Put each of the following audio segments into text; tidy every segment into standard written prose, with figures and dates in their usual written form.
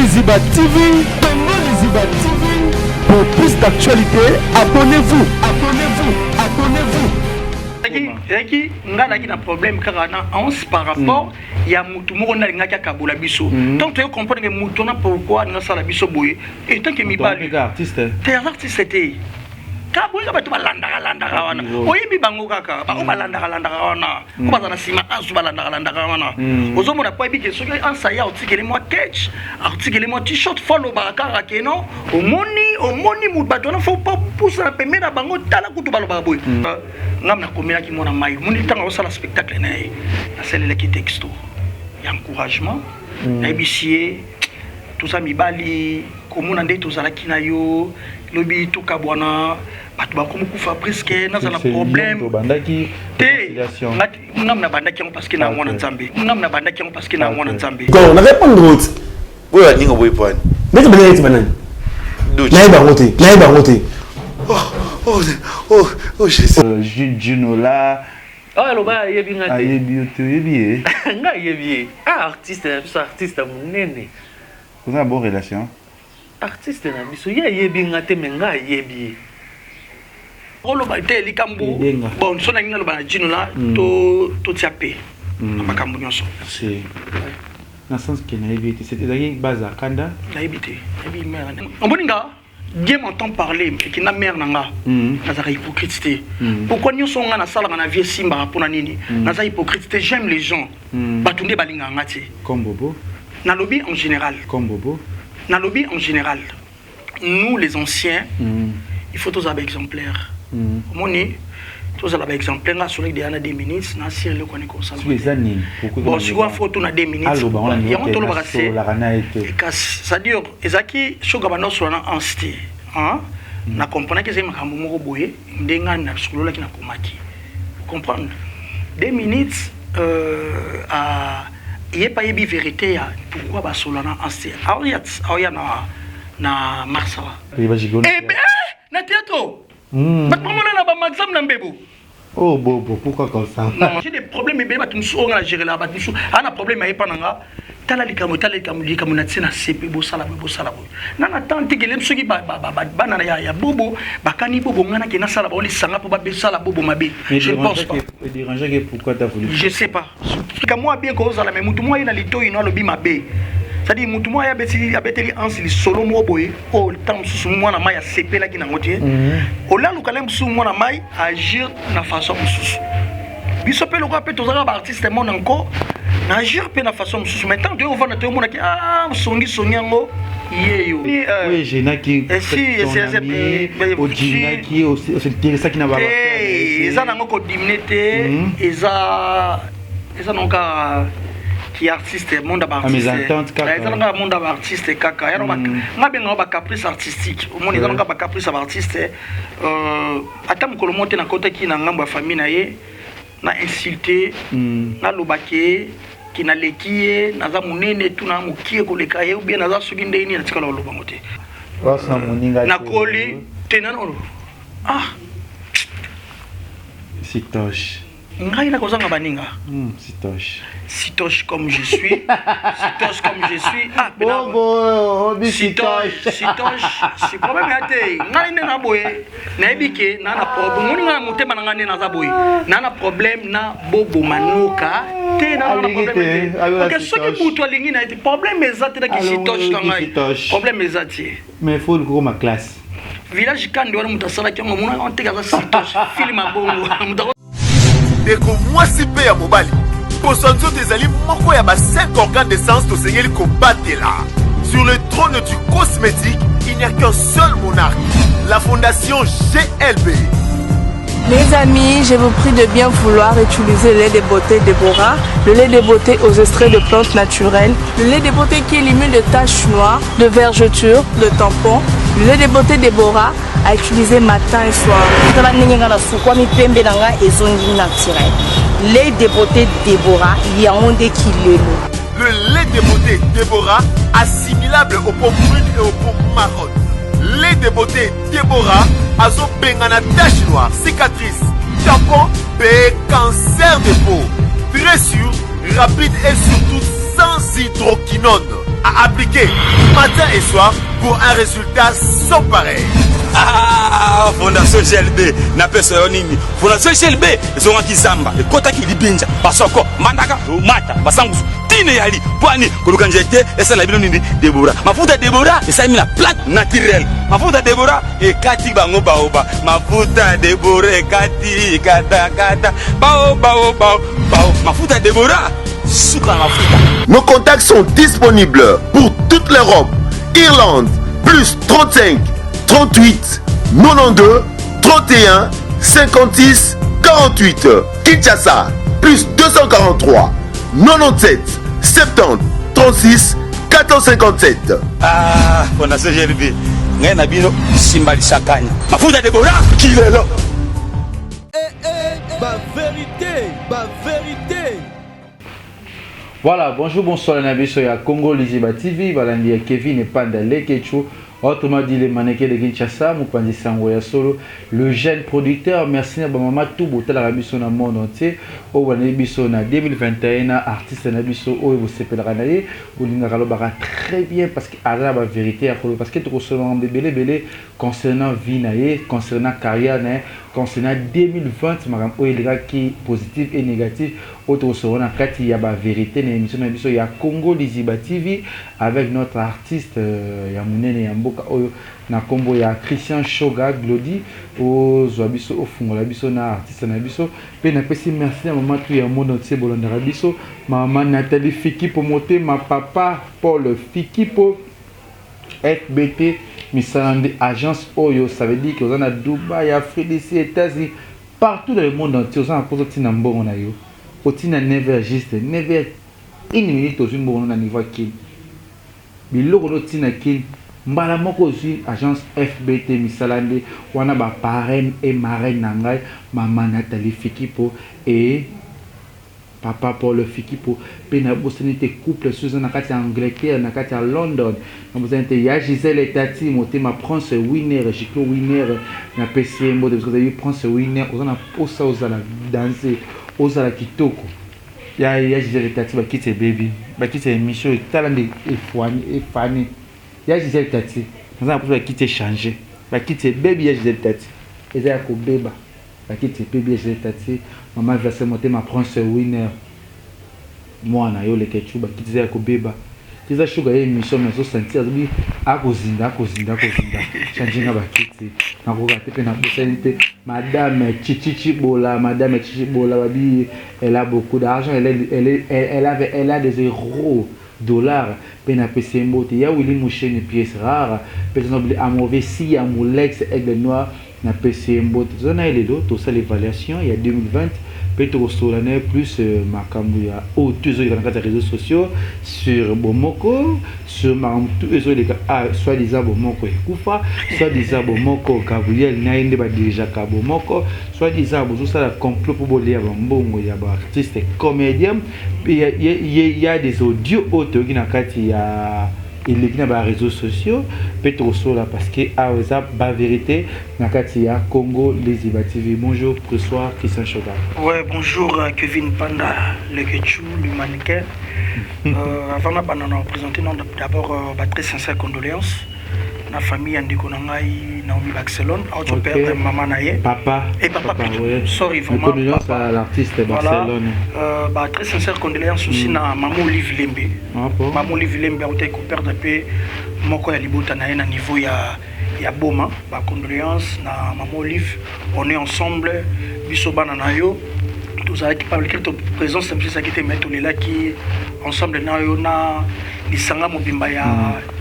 Liziba TV, Congo Liziba TV. Pour plus d'actualité, abonnez-vous, abonnez-vous, abonnez-vous. Yaki ngana ki na problème car na 11 par rapport ya mutu moko na ngaka kabula biso. Donc tu comprends que mutu na pourquoi na sala biso boye et tant que mi ba artiste. T'es artiste té. Kabuza batu balanda wana. Oyibi bango kaka, ba balanda wana. Ko bazana sima azu balanda wana. Ozomona kwa bi ke soki ansaya otikele mo catch, otikele mo t-shirt follow ba kaka keno. Omoni mu bato na faut pas pousser la pembe na bango tala kutu baloba boy. Ngamna komela ki mona mayo. Moni tanga osala spectacle na ye. Na selele ki texto. Ya encouragement. Na bisie tout ça mibali komona nde tozala kina yo lobi to kabwana bato bakomo kufa presque nazala problème bandaki conciliation ngamna bandaki parce que na mwana nzambe ngamna bandaki parce que na mwana nzambe go na répondre route oya ninga boy point mais tu peux banane na bangote oh jésus Junola oh ba yebi ngate ayebi to yebi nga yebi artiste munene vous avez une bonne relation artiste na biso ya yebi ngate menga yebi oloba te likambo bon sona ngina loba na Junola to tiape makambo nyonso c'est dans sens que na yebi c'était la base à Kanda na yebi te yebi mère oboninga Dieu m'entend parler et qui n'a mère nanga nazaka hypocrite pourquoi nous sommes na sala na vie simba pour na nini naza hypocrite j'aime les gens batunde balinga ngati comme bobo na lobby en général comme bobo na lobby en général nous les anciens il faut tous avoir exemplaires moni tous avoir exemplaires na sur les dernières 2 minutes na sir le connait comme ça bon si on photo na 2 minutes il y a on ba c'est c'est-à-dire ezaki shoga bano sur en style hein na comprendre que c'est makambo moko boye ndenga na sukolola ki na komaki comprendre 2 minutes à il y a pas yebi vérité ya pourquoi ba solana en style aoya na marsa eh ben na théâtre ba pomona na ba maxam na mbebo oh bobo pourquoi comme ça non j'ai des problèmes mais ba tumso on a gérer là ba tumso ana problème ay pananga tala likamo na tsena sepe bo sala na tante kelem soki ba na ya bobo bakani bobo ngana ke na sala ba oli sanga po ba be sala bobo mabe je ne pense pas déranger que pourquoi t'as voulu je sais pas ka moi bien ko sala mais mutu moi ina lito ino lobi mabe c'est-à-dire mutu moi ya beteli ansili solo mo boye o tam susu mo na maya sepe la kina ngotie o la lukalem susu mo na mai agir na façon susu biso pe lo ko pe tozaka ba artiste mon encore na agir pe na façon susu maintenant de on va na te mona ki songi sonyango yeyo oui j'ai naki si ojinaki c'est ça qui n'a pas eza nango ko dimnete eza nonka qui artiste monde artiste kaka monde artiste kaka ya nga benga ba caprice artistique au monde nga ba caprice artiste ata mukolo monte na côté ki na ngambo ya famille na ye na insulter na lobake ki na lekiye naza munene tu na mukie koleka ye ou bien naza soki ndeni na tikala loba ngote wasa muninga na koli tenano sitosh ngai na kozanga baninga sitosh comme je suis bobo sitosh si problème yate ngai na boye na ebike na problème moninga motema na ngane na za boye na problème na bobo manuka te na problème ok soki mutu alingi na ete problème ezate na sitosh ngai problème ezate mais faut le ma classe village kandi wana mutu asala kyango mona on teka za sitosh film abongo Deko mwasi pe ya mobali Posanzo tezali moko ya ba 5 organes d'essence to sengeli kobatela. Sur le trône du cosmétique, il n'y a qu'un seul monarque, la fondation GLB. Mes amis, je vous prie de bien vouloir utiliser le lait de beauté Déborah, le lait de beauté aux extraits de plantes naturelles, le lait de beauté qui élimine les taches noires, de vergetures, de tampons, le lait de beauté Déborah à utiliser matin et soir. Lait de beauté Déborah, il y a un des kilos. Le lait de beauté Déborah, assimilable aux pommes brunes et aux pommes marronnes. Lait de beauté Déborah, azo bengana tache noire, cicatrice, tampon, cancer de peau. Très sûr, rapide et surtout sans hydroquinone. à appliquer matin et soir pour un résultat sans pareil. Ah, Fondation GLB, na pesa yonini. Fondation GLB, zonga kizamba, ekota kilibinja, basoko, mandaka, mata, basangusu, tine yali, pwani, kuluka njete, esa na bino nini, Deborah. Mafuta Deborah, esa mina plante naturelle. Mafuta Deborah, ekati bango baoba. Mafuta Deborah, ekati, kata, kata, bao. Mafuta Deborah, sucre mafuta. Nos contacts sont disponibles pour toute l'Europe. Irlande, plus 35 38 92 31 56 48. Kinshasa, plus 243 97 70 36 457. Ah, Fondation GLB, ngai na bino simbali sakanya. Mafuta Deborah, kilelo. vérité. Voilà, bonjour, bonsoir, la nation ya Congo Liziba TV, voilà, Kevin et Panda Lekechu. Autrement dit, les mannequins de Kinshasa, Moupandi Sangoya Solo, le jeune producteur, merci à Maman tout beau, la Rabisso dans le monde entier, au Wanabisso en 2021, artiste Nabisso, au vous s'appelle Ranaye, au Lingaralobara très bien parce que à la vérité, parce que tu reçois des belé concernant Vinaye, concernant carrière, concernant 2020, madame, où il y a qui positif et négatif, autre reçoit en cas il y a la vérité, l'émission Nabisso, il y a Congo Liziba TV avec notre artiste, Yamounene Yamboka, na combo ya Christian Shoga Glody au Zwabiso au Fungola biso na artiste na biso pe na pesi merci à maman tout ya monde entier bolanda biso maman Nathalie Fikipo moté ma papa Paul Fikipo FBT Misalande agence Oyo, ça veut dire que vous en a Dubaï, Afrique d'ici, États-Unis, partout dans le monde entier, vous en a posé un bon na yo. Otina never juste never une minute au bon na niveau qui biloko otina qui mbala moko zui agence FBT Misalande wana ba parrain et marraine nangai maman Nathalie Fikipo et papa Paul Fikipo pe na bossanité couple Susan na kati Angleterre na kati London na bossanité ya Gisèle et Tati motema Prince Winner Jiko Winner na PCMO de parce que Prince Winner on a posa ozala danser ozala kitoko ya Gisèle et Tati ba kite baby ba kite émission talande et fani ya Gisèle Tati on a pour quitter changer ba quitter baby ya Gisèle Tati eza ko beba ba quitter baby ya Gisèle Tati maman va se monter ma Prince Winner moi na yo le ketchu ba quitter ko beba kiza shuga ye émission mais so sentir bi akozinda changer na ba quitter na ko gate pe na bosente madame Chichi Bola babi elle a beaucoup d'argent elle a des euros dollars pena PCMO te ya Willy Mouchene pièce rare personne à mauvais si à Moulex aigle noir na PCMO zona ile do to ça l'évaluation il y a 2020 peut-être solane plus makambu ya toujours dans les réseaux sociaux sur Bomoko sur Maramtu et sur les soit disant Bomoko Kufa soit disant Bomoko Gabriel nainde ba déjà Bomoko soit disant bozo ça la complot pour bolia mbongo ya ba artiste comédien il y a des audios auto qui na kati ya il est dans les réseaux sociaux peut-être là parce que à la vérité na kati ya Congo Liziba TV. Bonjour bonsoir Christian Shoga. Ouais, bonjour Kevin Panda le Ketchou le mannequin. Avant de présenter d'abord très sincère condoléances la famille Andiko Nangai Naomi Barcelone autre père maman naie papa ouais. Sorry vraiment condoléances à l'artiste Barcelone voilà. Très sincère condoléances aussi na maman Olive Lembe maman Olive Lembe a été perdre de moko ya libota na niveau ya boma ba condoléances na maman Olive on est ensemble biso bana na yo tous avec par lequel ton présence c'est ça qui te met là qui ensemble na yo na lisanga mobimba ya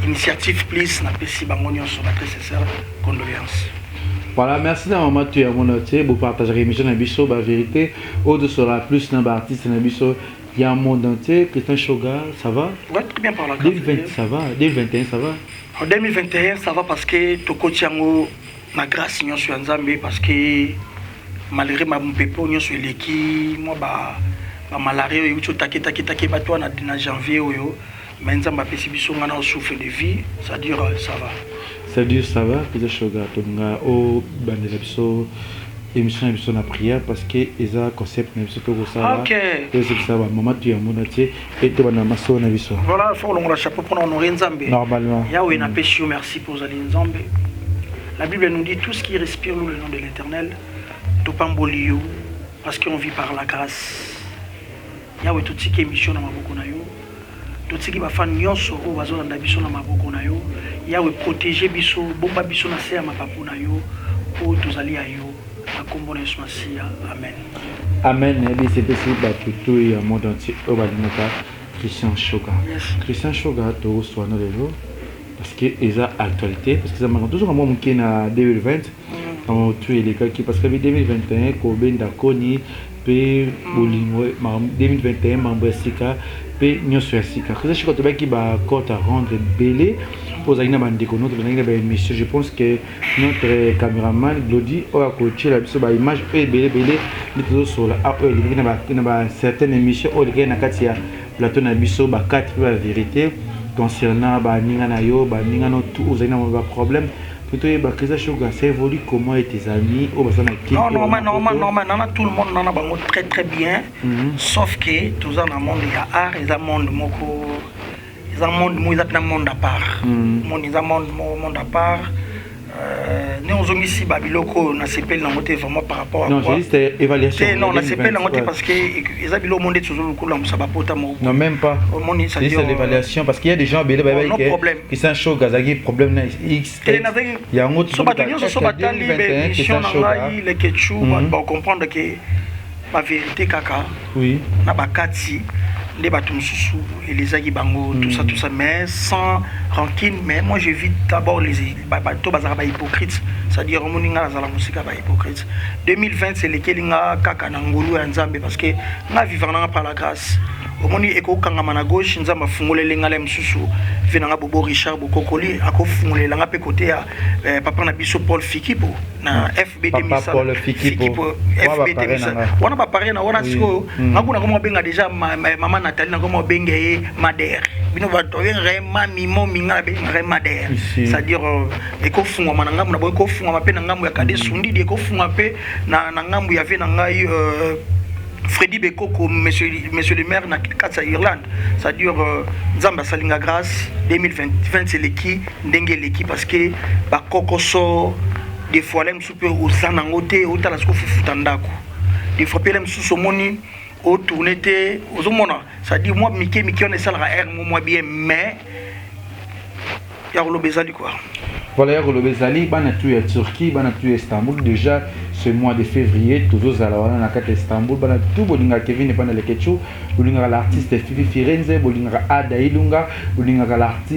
initiative please na pesi bango nyonso ba très sincère condoléances. Voilà, merci à maman tu as mon noté pour partager l'émission na biso ba vérité au de sera plus na ba artiste na biso il y a un monde entier Christian Shoga ça va? Ouais, très bien par la 2020 ça va 2021 ça va? En 2021 ça va parce que toko tiango na grâce nyonso ya Nzambe parce que malgré ma mpepo nyonso eleki moi ba malaria yo taki bato na janvier oyo mais Nzambe apesi biso ngana souffle de vie c'est-à-dire ça va c'est-à-dire ça va Christian Shoga tonga o bandela biso émission de la prière parce que ils ont concept de ce que vous savez. Ok. Et c'est ça, maman tu es mon atier et tu vas dans ma sonne avis. Voilà, il faut le chapeau pour honorer Nzambe. Normalement. Yahweh n'a péché, merci pour Zali Nzambe. La Bible nous dit tout ce qui respire loue le nom de l'Éternel. Topambolio, parce qu'on vit par la grâce. Yahweh tout ce qui est mission dans ma boko na yo. Tout ce qui va faire nyonso ou bazona na biso na maboko na yo. Yahweh protéger biso, bomba biso na se ya mapapu na yo. Pour tozali ayo. Amen. Amen. Et c'est possible que tout le monde entier au Balinaka Christian Shoga. Christian Shoga, tu reçois nos réseaux parce que ils ont actualité parce que ça m'a toujours un moment qui est en 2020. On tue les cas qui parce que 2021 Koben Dakoni P Bolingo 2021 Mambresika P Nyoswasika. Christian Shoga tu vas qui va compte à rendre belé. Pour Zaina Bandeko, notre émission, je pense que notre caméraman Glody a coaché la image et belé nous sur la app il y a certaines émissions où il y a katia plateau na biso ba quatre la vérité concernant ba ninga na yo ba ninga no tout Zaina ba problème plutôt ba Christian Shoga ça évolue comment et tes amis au bazana qui non tout le monde nana bango très bien sauf que tous en monde il y a art et un monde moko ils ont un monde à part. Ils ont un monde à part. Nous avons ici Babiloko, on a CPL dans le vraiment par rapport à non, j'ai dit c'était évaluation. Non, on a CPL dans le parce que ils ont le monde toujours le coup là, ça va pas autant. Non, même pas. C'est l'évaluation parce qu'il y a des gens qui sont chauds, Gazagi, problème X. Il y a un autre problème. Les Ketchou, on comprend que la vérité, caca. Oui. Nabakati. Les bâtons sous et les aguibango, tout ça, mais sans rancune. Mais moi, j'évite d'abord les bateaux hypocrites, c'est-à-dire la musique hypocrite. 2020, c'est lesquels n'a kakanangolo et Nzambe parce que nous vivons par la grâce. Au moment où eko kangama gauche, Nzamba fungole lenga msusu, venanga bobo Richard Bokokoli, ako fungole langa pe côté à papa na biso Paul Fikipo na FBD Misa. Paul Fikipo. FBD Misa. Wana ba paré na wana siko, ngakuna komo benga déjà maman Nathalie na komo benga e Madère. Bino ba to vraiment mimo minga benga Madère. C'est-à-dire eko fungwa mananga na bo eko fungwa pe na ngambu ya kade sundi de eko fungwa pe na ngambu ya ve na ngai Freddy Bekoko, monsieur le maire, na Katsa Irlande. C'est-à-dire, Zamba Salinga Grâce, 2020, c'est l'équipe, Ndenge l'équipe, parce que, Bakokoso, des fois, l'aime souper aux Zanangote, au Talasco Fufutandako. Des fois, l'aime sous son moni, au tournete, aux Omona. C'est-à-dire, moi, Mickey, on est salarié, moi bien, mais, il y a le Bezali, quoi. Voilà, le Bezali, on a tué à Turquie, on a tué à Istanbul, déjà. Ce mois de février, toujours à la carte Istanbul, bana tout bolinga Kevin et pas le Ketchou, bolinga l'artiste Fifi Firenze, bolinga Ada Ilunga, bolinga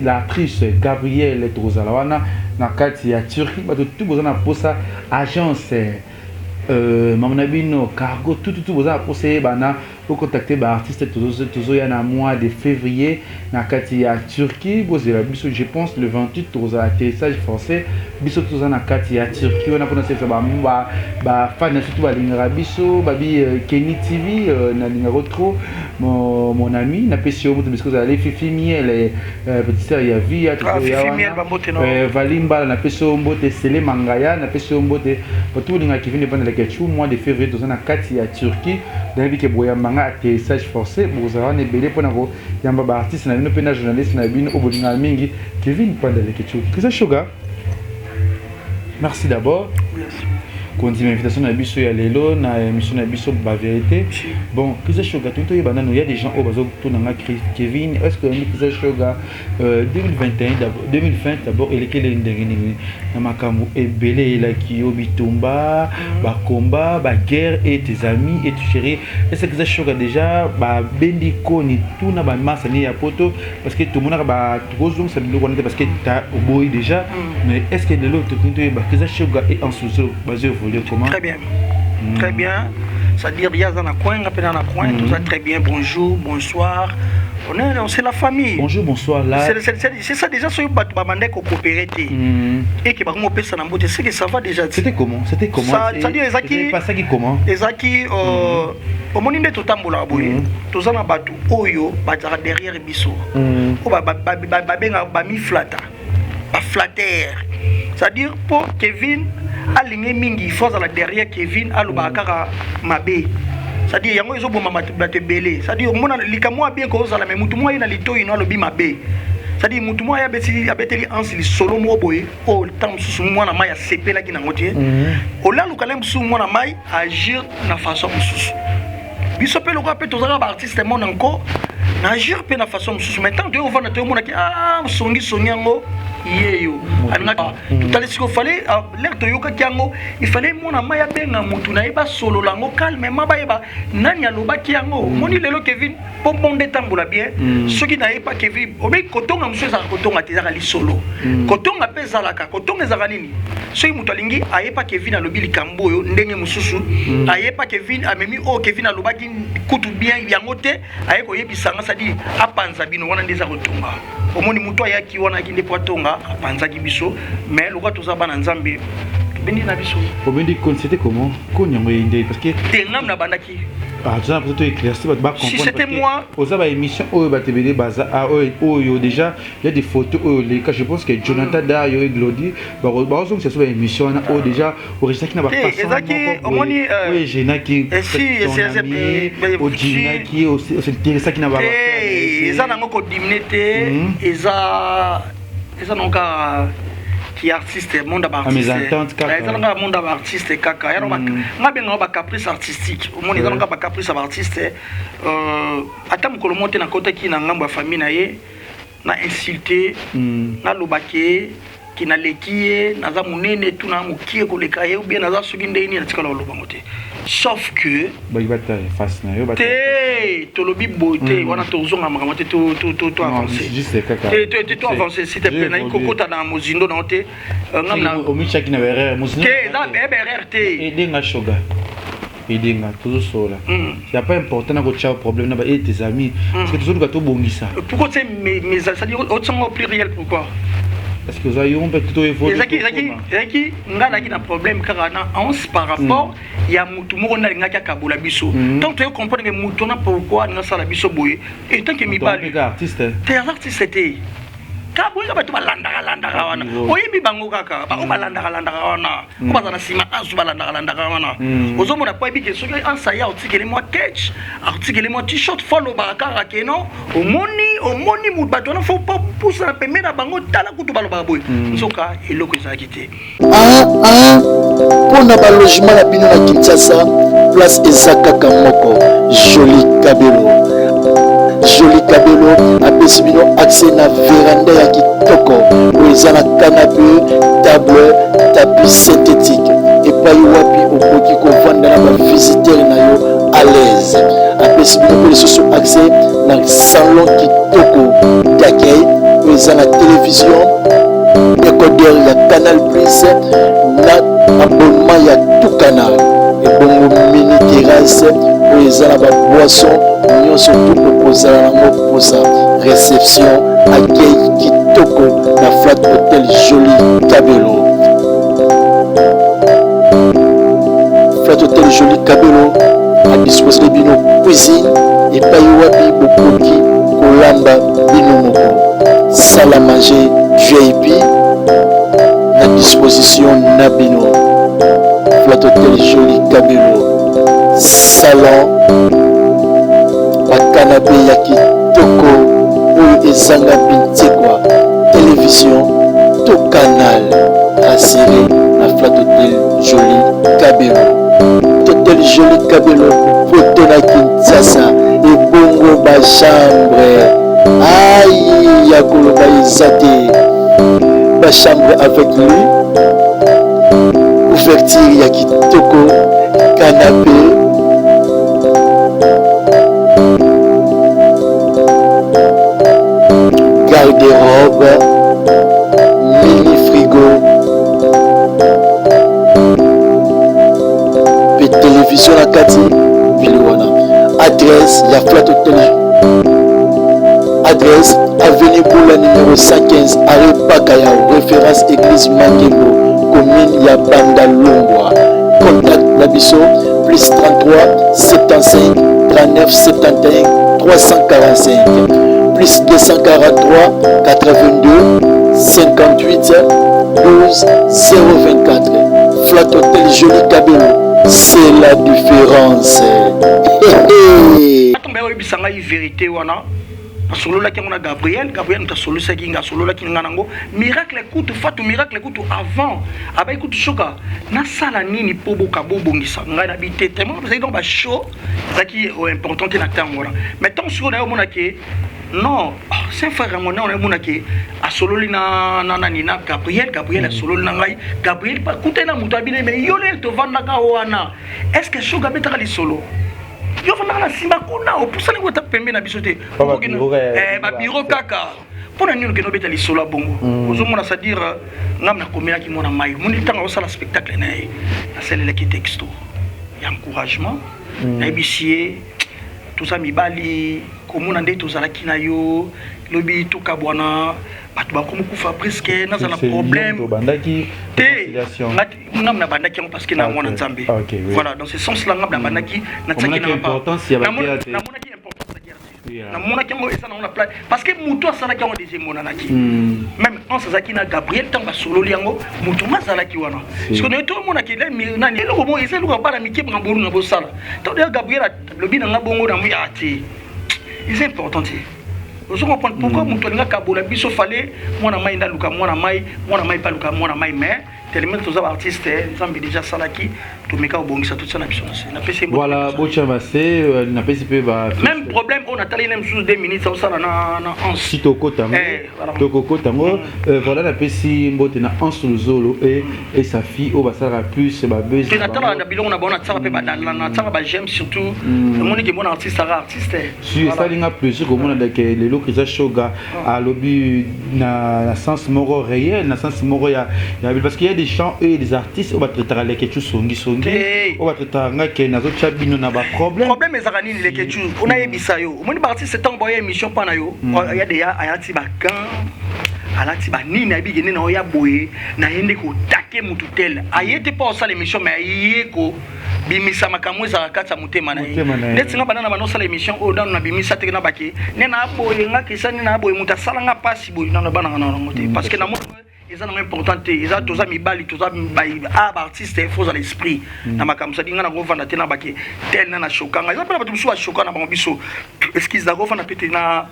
l'actrice Gabrielle Trozalawana, na carte ya Turquie, ba tout bozana posa agence Mamanabino cargo tout bozana posa bana pour contacter ba artiste toujours ya na mois de février na carte ya Turquie, bozela biso je pense le 28 toza atterrissage français, biso toza na carte ya Turquie, on a prononcé ba fan surtout ba linga biso babi Kenny TV na linga retro mon ami na pesio moto parce que ça les fifi miel petite sœur ya via tout ya valimba na pesio mbote sele mangaya na pesio mbote tout linga qui vient de prendre le ketchou mois de février toza na carte ya Turquie dans que boya manga atterrissage forcé bozala ne belé pona ko yamba ba artiste na bino pena journaliste na bino obolinga mingi Kevin prendre le ketchou Christian Shoga. Merci d'abord. Merci. Quand on invitation à Bisso et à Lélo, na émission à Bisso la vérité. Bon, Christian Shoga, tout il y a des gens au bazo tout dans Kevin. Est-ce que Christian Shoga 2021 d'abord 2020 d'abord il est quel ndengeni na makambo ebele la kiyo bitumba ba combat ba guerre et tes amis et tu chéri. Est-ce que Christian Shoga déjà ba bendi koni tout na ba massa ni ya poto parce que tout le monde ba trop ça nous connaît parce que tu boy déjà mais est-ce que Lélo tout ba Christian Shoga est en sous basé comment? Très bien. Très bien. C'est-à-dire, il y a un coin, tout ça très bien. Bonjour, bonsoir. C'est la famille. Bonjour, bonsoir. C'est ça déjà, ce que tu coopérer. Et que c'est que ça va déjà. C'était comment? C'est-à-dire, c'est pas ça qui comment? Ezaki, au moment où tu as tous les bateaux, Oyo, derrière Bisso. Flatter. C'est-à-dire, pour Kevin, alingi mingi faut la derrière Kevin aloba kaka mabe. C'est-à-dire yango ezo boma bato belé. C'est-à-dire mona likamwa bien ko zala mais mutu mo ina litoyi no alobi mabe. C'est-à-dire mutu mo ya beteli ansili solo mo boye o tam susu mwana mai ya sepela ki na ngotie. O la lukalem su mwana mai agir na façon susu. Biso pe lokwa pe tozaka ba artiste mon encore na agir pe na façon susu. Maintenant tu on va te mona ki songi yango yeyo anaka tutalisiko fallait l'air de yoka kiango il fallait mona maya benga mutu na eba solo lango calmement ba eba nani aloba kiango moni lelo Kevin bonde tambola bien ce qui n'a pas Kevin obe kotonga monsieur za kotonga tezaka li solo kotonga pesa la ka kotonga za nini so mutu alingi ayepa Kevin alobi likambo yo ndenge mususu ayepa Kevin amemi o Kevin aloba ki kutu bien yango te ayeko yebisanga sadi apanza bino wana ndeza kotonga omoni mutu ayaki wana ki ndepo atonga apanzaki biso mais lokwa toza bana nzambe bendi na biso obendi c'était comment konyango inde parce que tengam na bandaki tu as plutôt éclairci votre bac si c'était moi aux émission oyo batebele baza oyo déjà il y a des photos les cas je pense que Jonathan Dayo et Glody bazong c'est sur émission na o déjà origina qui na ba façon ezaki omoni oui jena qui si c'est ojina qui c'est intéressant qui na ba eza nango ko dimnete eza noka qui artiste monde artiste ezalanga monde artiste kaka ya nga benga ba caprice artistique au monde ezalanga ba caprice artiste ata mukolo monte na kota ki na ngambo ya famille na ye na insulter na lobake qui na lekiye naza munene tu na mukie koleka ye ou bien naza soki ndeni na tikala loba mote sauf que bata face na yo bata tolobi beauté wana tozonga makamate to avancer juste kaka to avancer s'il te plaît na kokota na mozindo na te ngamna omicha ki na erreur mozindo ke za erreur te edenga shoga edenga toujours sola c'est pas important na ko tcha problème na ba et tes amis parce que toujours ka to bongisa pourquoi c'est mais ça dire autant au pluriel pourquoi parce que ça y on peut tout évoluer ezaki ngana ki na problème car na ons par rapport ya mutu moko na linga ka kabula biso donc tu comprendre que mutu na pourquoi na sala biso boye et tant que mi ba artiste t'es artiste t'es kabuza bato balanda wana oyibi bango kaka ba balanda wana ko bazana sima azu balanda wana ozomona po ebi ke soki ansaya otikele moi catch otikele moi t-shirt follow ba kaka keno omoni mu bato na faut pas pousser na pembe na bango tala kutu baloba boy nzoka eloko ezaki te pona ba logement na bino na Kinshasa place ezakaka moko Joli Kabelo apesi bino accès na véranda ya kitoko oyo eza na canapé table tapis synthétique epai wapi okoki kovanda na bavisitere na yo à l'aise apesi bino mpe lisusu accès na salon kitoko d'accueil oyo eza na télévision décodeur ya Canal Plus na abonnement ya tout canal ebongo mini terrasse oyo eza na baboisson nyonso tu okozala nango mposa réception accueil kitoko na flat hotel Joli Kabelo. Flat hotel Joli Kabelo adispose de bino cuisine epai wapi bokoki kolamba bino moko salle à manger VIP na disposition na bino. Flat hotel Joli Kabelo salon bakanabe ya kitoko oyo ezanga bintekwa télévision to canal assuré na Flat Hotel Joli Kabelo. Hotel Joli Kabelo poto na Kinshasa ebongo ba chambre ayi ya koloba eza te ba chambre avec lui ouverture ya kitoko canapé garde-robe, mini frigo, puis télévision à Kati, adresse la Flat Hotel. Adresse avenue Boula numéro 115, arrêt Bakayao, référence église Mangembo, commune Yabanda Longwa. Contact Nabiso, plus 33 75 39 71 345. Plus 243 82 58 12 024. Flat Hotel Joli Cabello, c'est la différence. Attends, mais bisanga vérité wana. Solo la kinga Gabriel ta solo sa kinga solo la kinga nango miracle écoute fatu miracle écoute avant aba écoute choka na sala nini po boka bobongisa ngai na bitete moi c'est donc ba show ça qui est important na tango là mais tant sur na mona ke non c'est frère mon on mona ke a solo lina na Gabriel a solo na ngai Gabriel pas écoute na mutabile mais yole to vanda ka wana est-ce que choka betaka li solo yo fana na simba kuna opusani ko ta pembe na biso te ba biro kaka pona nini ke no beta li solo bongo ozomona ça dire ngam na komela ki mona mai moni tanga o sala spectacle na celle qui texto ya encouragement na bisie tout ça mi bali komona nde to zala kina yo lobi to kabwana batu ba komo kufa presque na za problème bandaki ngam na bandaki parce que na mona nzambe voilà dans ce sens là ngam na bandaki na tsaki na importance ya mona ki importance na mona ki ngo esa na ona place parce que muto asala ki ngo deuxième mona naki même en sazaki na Gabriel tamba solo liango muto mazala ki wana parce que to mona ki le na ni lo mo esa lo ba la miki ngambolu na bo sala to de Gabriel lobi na ngabongo na mu ya ti c'est important. Vous comprenez pourquoi mon tolinga kabola biso fallait moi na mai ndaluka moi na mai pas luka moi na mai mais tellement tous les artistes zambi déjà salaki to meka obongisa tout ça na biso na pc voilà bocha massé na pc ba même problème on a talé même sous 2 minutes ça na en sito kotango voilà na pc mbote na Ansolozolo et sa fille au basara plus ba buzz na tala na bilongo na bona tsaka pe ba na tsaka ba j'aime surtout monique mon artiste si ça linga plus comme on a que le que ça shoga à lobby na sens moro réel na sens moro ya parce qu'il y a des chants et des artistes on va traiter les ketchu songi on va traiter ngake nazo chabino na ba problème ezaka nini les ketchu on a yebisa yo moni ba artiste tant boye émission pana yo il y a des ayati ba kan alati ba nini abige nena oya boye na yende ko take mutu tel ayete pas ça l'émission mais ayeko bimisa makamwe za kata mutema na ye ndetse nga banana banosa l'émission o dans na bimisa te na baki nena boye nga kisani na boye muta sala nga pasi boye na bana na ngote parce que na mo ils ont important ils ont tous amis bali tous amis artistes faux à l'esprit na makamsa dinga na govana te na baki tel na shokanga ils pas tout choka na bango excuse da govana pete na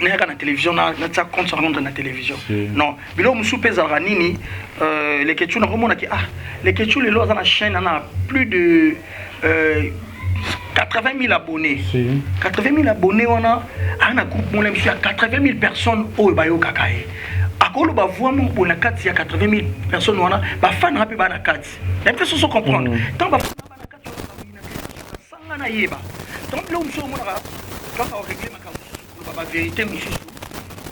na télévision na ta compte sur la télévision non bilo musupe za nini les ketchu na komona ki les ketchu les lois dans la chaîne na plus de 80 000 abonnés 80 000 abonnés wana ana groupe mon monsieur 80 000 personnes au bayo kakae akolo ba voix mon bona kati ya 80 000 personnes wana ba fan rapé ba na kati il faut se comprendre tant ba fan ba na kati wana sanga na yeba donc là muso mona ka régler ma vérité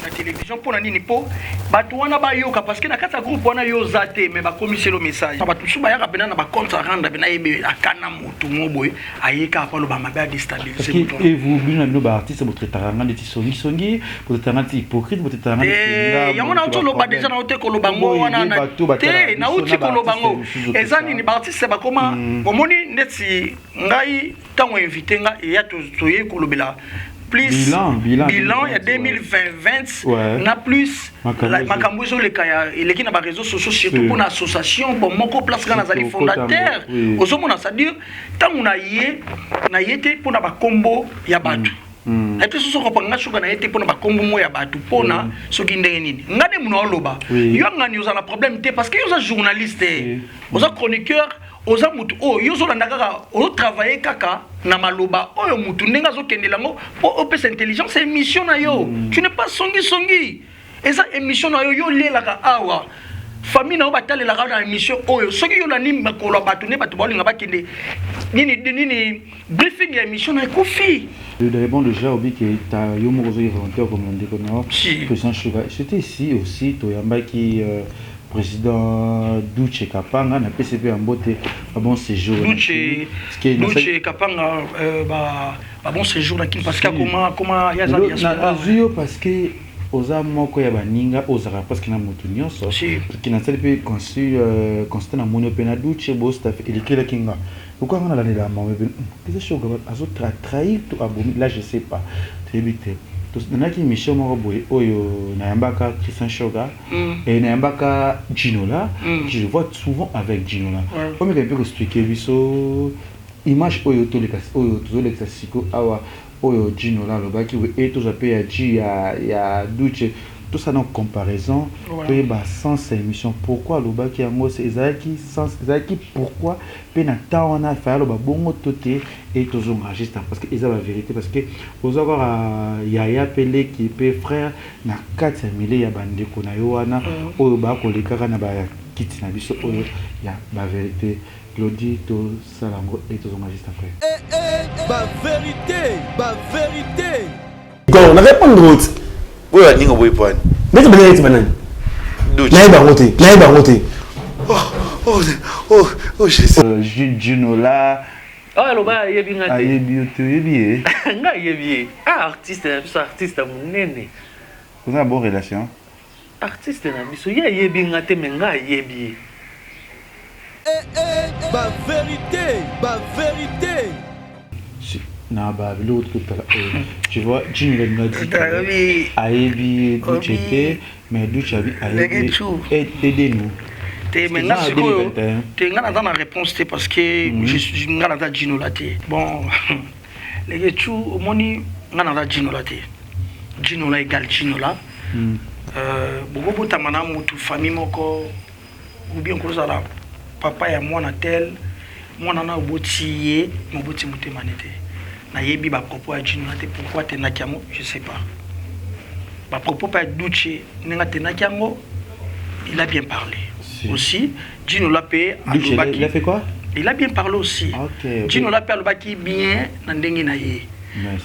la télévision pour la nini po batouana ba yoka parce que na kata groupe wana yo zate mais ba commissaire le message ba tout ba ya bena na ba compte rendre bena yebe akana moto moboy ayeka pa lo ba mabe déstabiliser moto et vous bina no ba artiste votre taranga de songi pour taranga hypocrite votre taranga ya mona auto lo ba déjà na auto ko lo bango wana na te na uti ko lo bango ezani ni ba artiste ba koma omoni ndeti ngai tango invité nga ya to ye ko lo bela plus bilan il y a 2020 na plus makambo zo le kaya eleki na ba réseaux sociaux surtout pour l'association bon moko place kana zali fondateur ozomona ça dire tant na yete pour na ba kombo ya batu et puis ce ko nga shuka na yete pour na ba kombo mo ya batu pona soki ndenge nini ngade muna oloba yo ngani oza na problème te parce que yo za journaliste oza chroniqueur oza mutu yo zo landa kaka o travailler kaka na maloba oyo mutu ndenga zo kendelango po opes intelligence émission na yo tu n'es pas songi eza émission na yo lelaka awa famille na batalela ka na émission oyo soki yo la ni makolo batu ne batu bolinga bakende nini briefing ya émission na kofi de bon déjà obi que ta yo mo zo volontaire comme on dit qu'on a président Sugar c'était ici aussi to yambaki président Duce Kapanga na PCP en beauté bon séjour Duce Kapanga ba bon séjour na kin parce que comment ya za ya parce que oza moko ya baninga ozara parce que na moto nyonso qui na tele pe constant na mono pe na Duce bo staff électrique kinga pourquoi on a l'année là mais qu'est-ce que azo trahir tout abomi là je sais pas très vite nanaki mission moko boye oyo nayambaka Christian Shoga et nayambaka Ginola. Je le vois souvent avec Ginola. Comme il peut expliquer biso image oyo tozolekisa siko awa oyo Ginola lobaki et tout ça peut ya Duce tout ça dans comparaison peut ba sens émission pourquoi lobaki yango c'est ezaki sens ezaki pourquoi pe na tawana faire loba bongo toté et tous enregistre parce que eza la vérité parce que vous avoir Yaya Pelé qui peut frère na 4 milliers ya bandeko na yo wana oyo ba ko lekaka na ba kiti na biso oyo ya ba vérité Claudie to salango et tous enregistre après ba vérité on avait pas de route. Oui, on a un point. Mais tu peux dire oh, Ginola. Oh, le bas, il y a bien un yebi. Ah, artiste, artiste, mon nene. Vous avez une bonne relation? Artiste, il y a bien un thème, il y a bien. Ba vérité. Non, bah, l'autre, tu vois, Ginola nous a dit Ayebi, Duchete, mais Duche a dit aidez-nous. Maintenant, tu as dans la réponse parce que je suis dans Ginola. Bon, les gars, tu as dans Ginola. Ginola égale Ginola. Beaucoup de temps, tu famille, ou bien que ça, papa et moi, tel, moi, on a un boutier, mon boutier, mon manette. Na yebi ba propos à Ginola pourquoi te nakiamo je sais pas ba propos pas Duce nenga te nakiamo il a bien parlé aussi Ginola pe il a fait quoi il a bien parlé aussi Ginola pe alobaki bien na ndenge na ye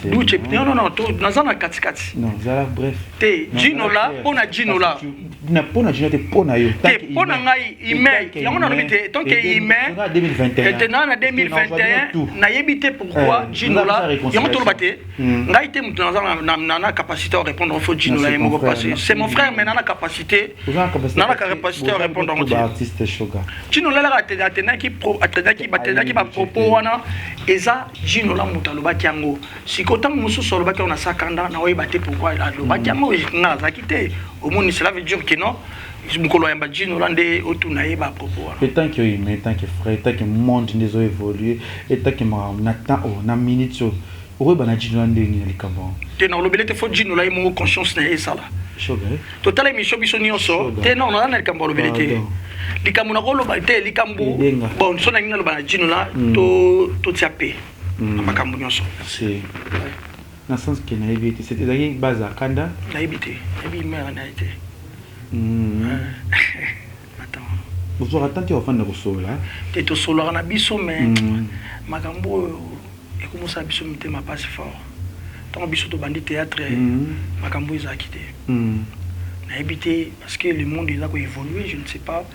Duce non to nazana katikati non zala bref te Ginola pona Ginola na pona Ginola te pona yo te pona ngai email yango na lobité donc email 2021 maintenant na 2021 na yebité pourquoi Ginola yango to lobate ngai te mutu na capacité à répondre faut Ginola et mon passé c'est mon frère mais na capacité na capacité à répondre en artiste Shoga Ginola la atenaki ba propos wana eza Ginola mutu alobaki yango sikotango mususu alobaki on a sakanda na oyebate pourquoi alobaki yango na zakite au monde cela veut dire que non mukolo yamba Ginola nde otunaye ba propos et tant que mais tant que frère tant que monde des évoluer et tant que na temps na minute au bana Ginola nde ni likambo te na lobele te faut Ginola mo conscience na esala Shoga total émission biso nyonso te non na likambo lobele te likambo na koloba te likambo bon sona ngina loba na Ginola to tiape makambo nyonso c'est na sens que na évité c'était la base à kanda na évité ebi mère na été attends vous aurez tenté au fond de Rosola te to solo na biso mais makambo et comment ça biso mité ma passe fort tant biso to bandi théâtre makambo ezakité na évité parce que le monde il a évolué je ne sais pas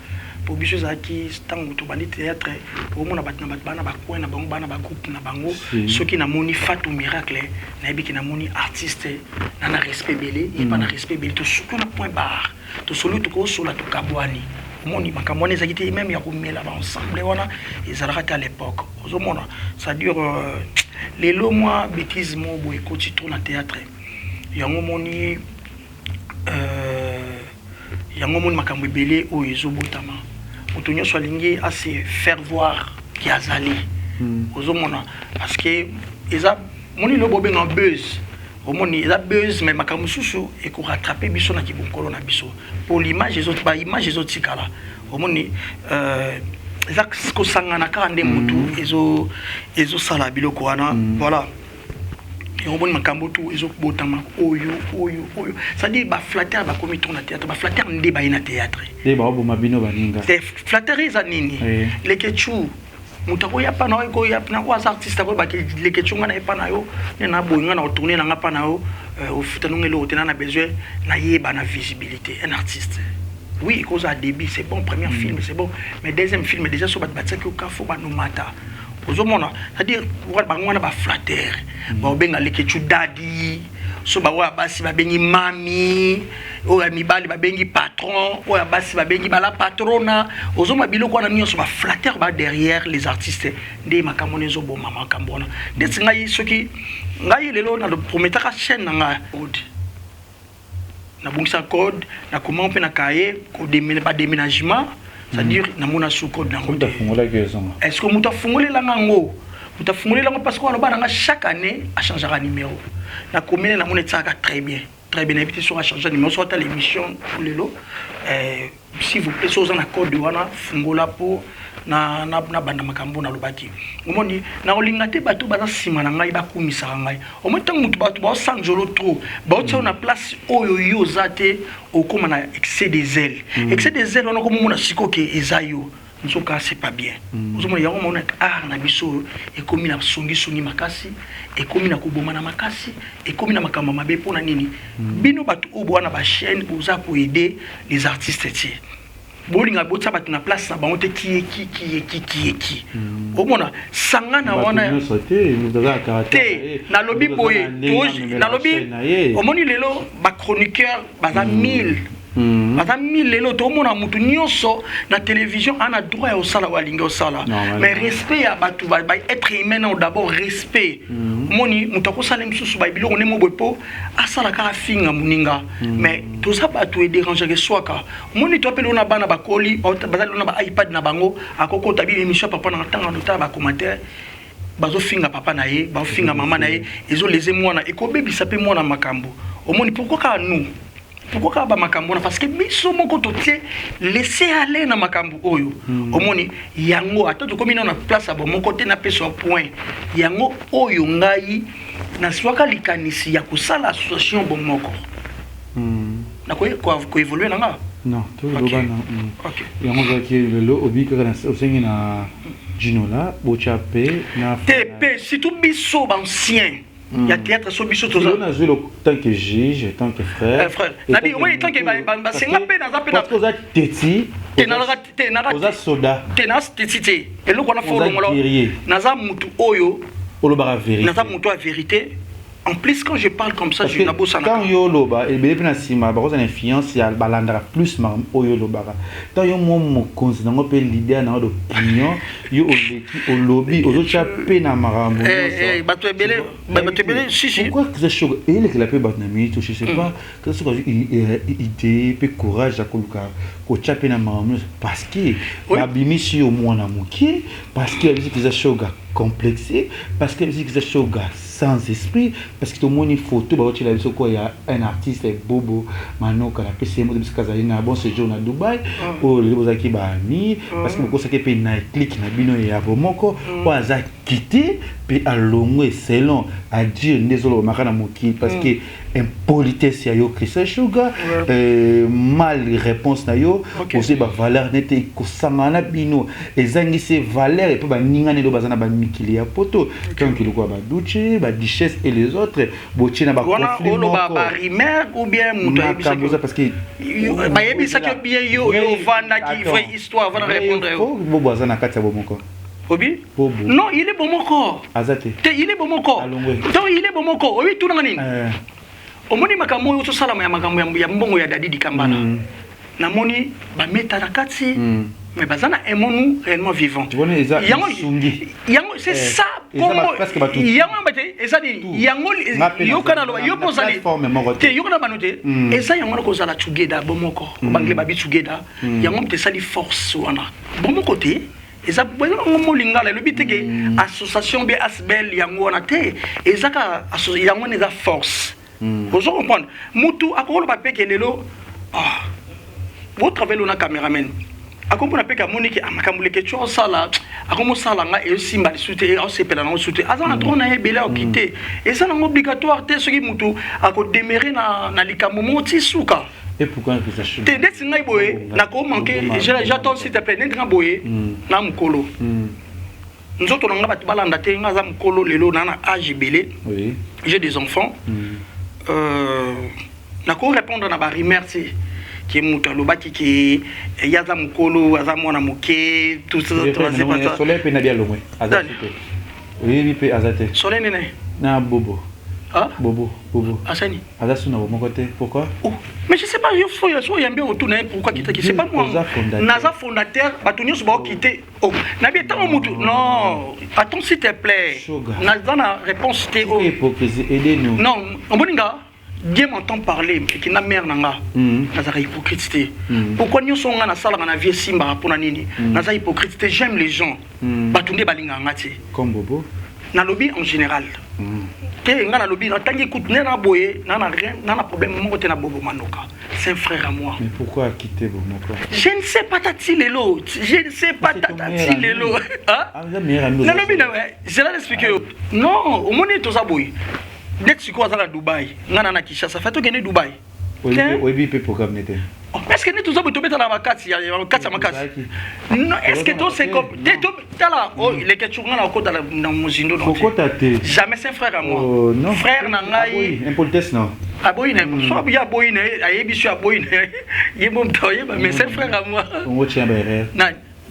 pour biso zaki tango to bandi théâtre au mona batna bana ba coin na bango bana ba groupe na bango ceux qui na moni Fatou Miracle na biki na moni artiste na respect belé et pas na respect belé to surtout na point barre to solo to ko solo to kabwani moni makamone zakité même ya komela ba ensemble wana ezalaka à l'époque ozomona ça dure les lots moi bêtise mo boy ko ti tourne théâtre yango moni yango moni makambo belé o ezobotama moto nyonso alingi à se faire voir qui azali ozomona parce que eza moni lobo benga buzz omoni eza buzz mais makambo susu et ko rattraper biso na kibonkolo na biso pour l'image les autres ba image les autres tikala omoni eza ko sangana ka nde moto ezo sala biloko wana voilà et on bon makambo tout ezo botama oyo c'est-à-dire ba flatter ba komi tourna théâtre ba flatter ndé ba ina théâtre et ba bo mabino baninga c'est flatter eza nini les ketchu mutako ya pana ko ya pana ko artiste ko ba les ketchu ngana e pana yo na boyinga na tourner na ngapa na yo au futa ngelo tena na besoin na yeba na visibilité un artiste oui cause à début c'est bon premier film c'est bon mais deuxième film déjà so ba bataki au kafo ba no mata ozomona c'est-à-dire bangwana ba flatter ba benga lekechu dadi so ba wa basi ba bengi mami oya mibali babengi patron oya basi babengi bala patrona ozoma biloko na nyonso ba flatteur ba derrière les artistes nde makambo nezo boma makambo na ndetse ngai soki ngai lelo na prometaka chaîne na ngai na bungisa code na comment pe na cahier ko déménagement c'est-à-dire na mona sous code na code est-ce que muta fungole la ngango muta fungole la parce qu'on a chaque année à changer un numéro na commune na mona tsaka très bien éviter sur à changer numéro soit à l'émission pour les lots s'il vous plaît sur un code wana fungola pour na banda makambo na lobaki omoni na olingate bato baza sima na ngai bakumisa ngai omotang mutu bato ba sanjolo trop ba otsa na place oyo yo zate okoma na excès des ailes on a comme mona sikoke ezayo nsoka c'est pas bien ozomona yango mona na biso ekomi na songi makasi ekomi na koboma na makasi ekomi na makambo mabe pona nini bino bato obwana ba chaîne oza ko aider les artistes ti bolinga botsa bato na place na bango te ki omona sangana wana te na lobi boye na lobi omoni lelo ba chroniqueur baza 1000 baza 1000 lelo to mona mutu nyonso na télévision ana droit au sala walinga au sala mais respect ya bato ba être humain d'abord respect moni mutu ko sala msusu ba biloko ne mobopo asala ka finga muninga mais tout ça bato e déranger que swaka moni to pelo na bana bakoli bazali na ba iPad na bango akoko tabi émission papa na tanga nota ba commentaire bazo finga papa na ye ba finga mama na ye ezo leze mwana ekobebisa pe mwana makambo omoni pourquoi ka nous pourquoi ba makambo na parce que biso moko totie laisser aller na makambo oyo omoni yango atatu komi na place abo moko te na peso point yango oyo ngai na swaka likanisi ya kusala association bon moko na ko évoluer na nga non to loba na yango zaki lelo obika kana osengi na Ginola bochape na TP surtout biso ancien il y a théâtre sur biso tout ça on a joué tant que juge tant que frère nabi oui tant que ba senga pe na zape na parce que teti oza soda tenas teti eloko na folo ngolo naza mutu oyo olobara vérité naza mutu a vérité. En plus, quand je parle comme ça, je n'ai pas besoin de... Quand yo loba, et bien na sima, ba une influence ya balandara plus mar oyo loba. Tant yo mo konzi na pe l'idée na d'opinion, yo oleki olobi, ozocha pe na marambo. Bato belé, si. Pourquoi que ça choque? Et le que la pe bat na mi, je sais pas, que ça idée, pe courage à koluka, ko chape na marambo parce que la bimisi au mwana muki, parce que que ça choque complexé, parce que ça choque sans esprit, parce que tout le monde photo bah tu l'as vu quoi il y a un artiste Bobo Mano qui a PC moi de Kazalina bon séjour à Dubaï ou les bozaki ba ami parce que beaucoup ça qui na clic na bino ya bomoko ou aza quitté puis à longue selon à dire désolé makana moki parce que impolitesse ya yo Christian Sugar mal réponse na yo aussi ba valeur n'était ko sangana bino ezangi c'est valeur et puis ba ningane do bazana ba mikili ya poto quand il quoi ba duche ba richesse et les autres botina ba conflit ba rimer ou bien muto parce que ba yebisa que bien yo vanda qui vraie histoire va répondre yo bo bazana katsa bomoko Obi? Non, il est bomoko. Azate. Il est bomoko. Donc il est bomoko. Obi tout nani? Omoni makambo yo sala ya makambo ya mbongo ya dadi dikambana. Na moni ba meta na kati. Mais bazana emonu réellement vivant. Tu vois les yango c'est ça Congo. Yango bate ezali yango yo kana lo yo posali. Te yo kana banote. Eza yango ko zala together bomoko. Bangle babi together. Yango te sali force wana. Bomoko te eza bongo lingala le biteke association be asbel yango na te ezaka yango neza force. Vous comprenez? Mutu akolo ba peke lelo vous travaillez na cameraman akomona peka moniki amakambule ke cho sala akomo sala nga e simba sute o sepela na sute azana drone na ebele okite eza na obligatoire te soki mutu ako démérer na likambo moti suka. Et pourquoi que ça chute? Te desi ngai boye na ko manquer j'attends s'il te plaît n'entra boye na mukolo nzoto nga batu balanda te nga za mukolo lelo na âge belé. Oui, j'ai des enfants na ko répondre na ba remercier qui muta lobaki ki yaza mukolo aza mwana muke tout ça c'est pas ça soleil pe na dia lomwe azate oui pe azate soleil nene na bobo Ah Bobo. Asani. Alasuna mon côté. Pourquoi? Oh, mais je sais pas, il faut bien retourner pourquoi quitter. C'est pas moi. Naza fondateur, Batonio se va quitter. Oh, Nabi tant mutu. Non, attends s'il te plaît. Naza na réponse t'es oh. Hypocrisie, aidez-nous. Non, on boninga. Dieu m'entend parler, et qui n'a mère nanga. Naza hypocrite. Pourquoi nous sommes na sala na vie simba pour nini? Naza hypocrite, j'aime les gens. Batunde balinga ngati. Comme Bobo. Na lobby en général. Que nga na lobby na tangi écoute na boye, na rien, na problème mon côté na Bobo Manoka. C'est un frère à moi. Mais pourquoi quitter Bomoko? Je ne sais pas tati lelo. Je ne sais pas tati lelo. Hein? Na lobby na je l'ai expliqué. Non, au moni to saboy. Dès que tu crois à Dubaï, nga na Kinshasa, fait to gagner Dubaï. Oui, peut pour nete. Est-ce que nous sommes tous dans la makati, non, est-ce que toi c'est comme là, oh, les questions dans mon zindo jamais c'est frère à moi. Non. Frère nangai. Impolitesse non. Ah boy, soit bien boy, ayebi sur boy, il bon toyer, mais c'est frère à moi. On tient berre.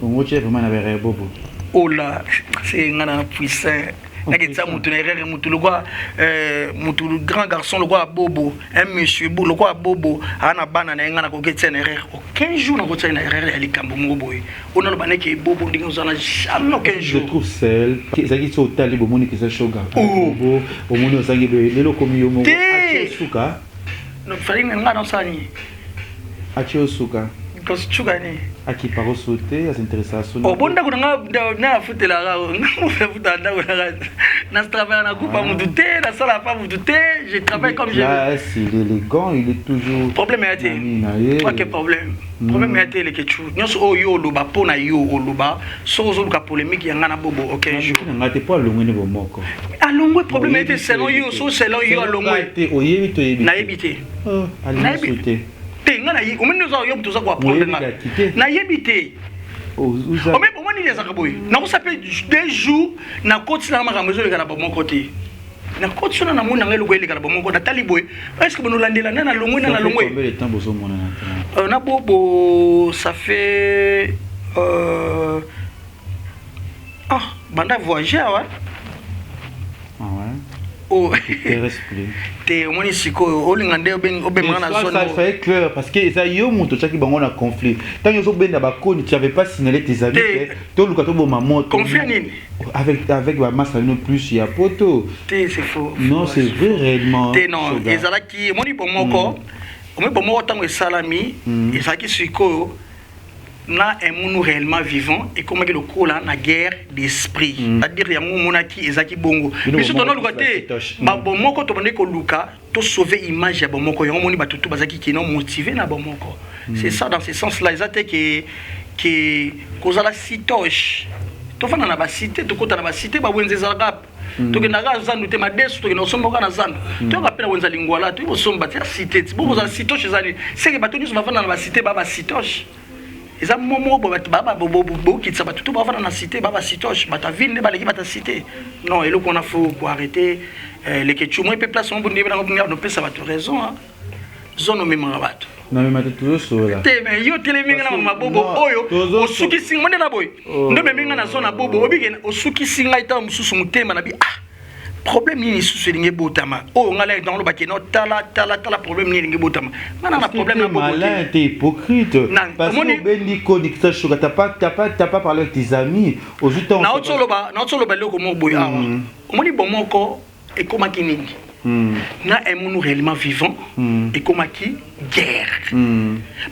On tient vraiment na berre Bobo. Oh là, c'est ngana puissant. Naketsa mutu na erreur mutu le quoi mutu le grand garçon le quoi Bobo un monsieur le quoi Bobo ana bana na ngana ko ketsa na erreur aucun jour na ko tsa na erreur ya likambo mo boy on a bana ke Bobo ndinga zana jamais aucun jour je trouve celle qui zaki so tali bomoni ki za shoga Bobo omoni osangi be lelo komi yo mo achi suka no fali ngana na sani achi suka suka ni aki paro sauter s'intéresser à son oh bonda ko na futela ga mo fe futanda ko na travaille na coupe mu douté na sala pas mu douté je travaille comme je là il est élégant il est toujours problème est quoi que problème est le kechu nyoso o yo loba pona yo o loba so zo ka polémique ya ngana Bobo aucun jour na te pas longwe ne bomoko alongwe problème est selon yo so selon yo alongwe oyebi to yebi na yebité na yebité ngana yi omeni zo yo mtu za kwa problème na yebité o mais pour moi ni les akaboy na ko s'appelle 2 jours na côté na makambo zo lekala ba mon côté na côté na mona ngelo ko lekala ba mon côté tali boy est-ce que bono landela na longwe na longwe combien de temps bozo mona na Bobo ça fait banda voyager ouais oh te omoni siko olingande obemana zone ça fait clair parce que ça yo muto chaki bango na conflit tant yo benda ba koni tu avais pas signalé tes amis to luka to boma moto conflit nini avec ba masalino plus ya poto c'est faux non c'est vrai réellement te non ezalaki omoni bomoko omoni bomoko tango esalami ezalaki siko na un monde réellement vivant et comme le coup là na guerre d'esprit c'est-à-dire ya mona ki ezaki bongo mais surtout dans le côté ba bomoko to bande ko luka to sauver image ya bomoko ya moni batutu bazaki ki non motivé na bomoko c'est ça dans ce sens là ezate que cause la sitoche to fana na ba cité to kota na ba cité ba wenze zalgap to ke naga zandu te madesu to ke no sombo kana zandu to ka pena wenza lingwala to somba te cité bo za sitoche zali c'est que batoni so va fana na ba cité ba sitoche ils ont momo bobo qui s'abat tout bavana na cité baba sitoche bata ville ne baleki bata cité non et le qu'on a faut pour arrêter les kechu moi peut place on bonne na peut ça va tu raison hein zone même rabat non mais mate toujours so là te mais yo teleminga na mabobo oyo osuki singa monde na boy ndo meminga na zone na bobo obige osuki singa ita mususu mutema na bi problème ni sous linge botama oh ngala dans le baké non tala problème ni linge botama ngana na problème na bobo malin t'es hypocrite parce que bendi kodi que ça choka t'as pas parlé avec tes amis au juste temps na otso loba loko mo boy awa omoni bomoko et comment kinini na un monde réellement vivant et comment qui guerre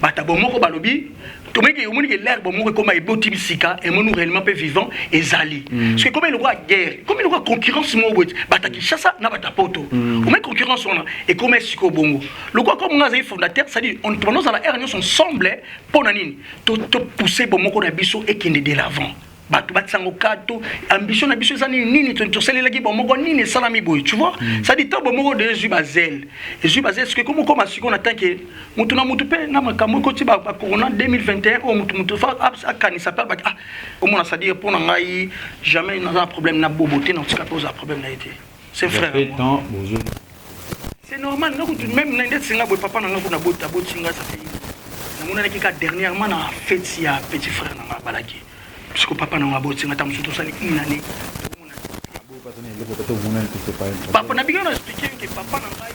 bata bomoko balobi tomeki omoni que l'air bomoko comme eboti bisika un monde réellement peu vivant et zali parce que comme il voit guerre comme il voit concurrence mo boy bata Kinshasa na bata poto on met concurrence on et comme siko bongo le quoi comme ngaza fondateur ça dit on pendant la ère nous ensemble pour nanini to pousser bomoko na biso et qui de l'avant batu batsango kato ambition na biso ezani nini to selelaki bomoko nini salami boy tu vois ça dit to bomoko de Zubazel et Zubazel est-ce que comme asiko na tanke mutu na mutu pe na makambo ko tiba ba corona 2021 o mutu fa akanisa pa ba au moins ça dit pour ngai jamais n'a un problème na boboté na tika pose un problème na été c'est frère c'est normal même na ndet singa boy papa na nga kuna bota botinga ça fait na mona ki ka dernièrement na fête ya petit frère na balaki parce que papa n'a pas bossé, mais t'as mis tout ça une année. Papa n'a bien expliqué. expliquer que papa na ngai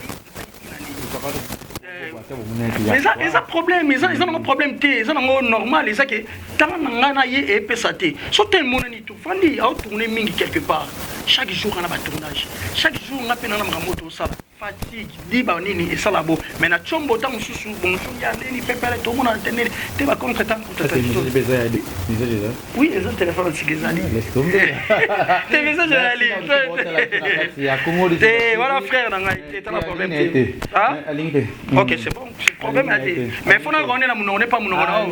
eza problème eza nango problème te eza nango normal eza ke ntango na ngai na ye epesa te so te emonani tofandi aotourne mingi quelque part chaque jour ana batournage chaque jour nga mpe nana makambo tosala fatigue diba nini esala bo mais na tiombo ntango mosusu bonjour ya nini pepele tomona te nini te bakontre ntango oui eza téléphone osika ezali te message ezali te voilà frère na ngai te tala problème te ok c'est bon problème ya te mais fona ronde na munongo ne pas munongo na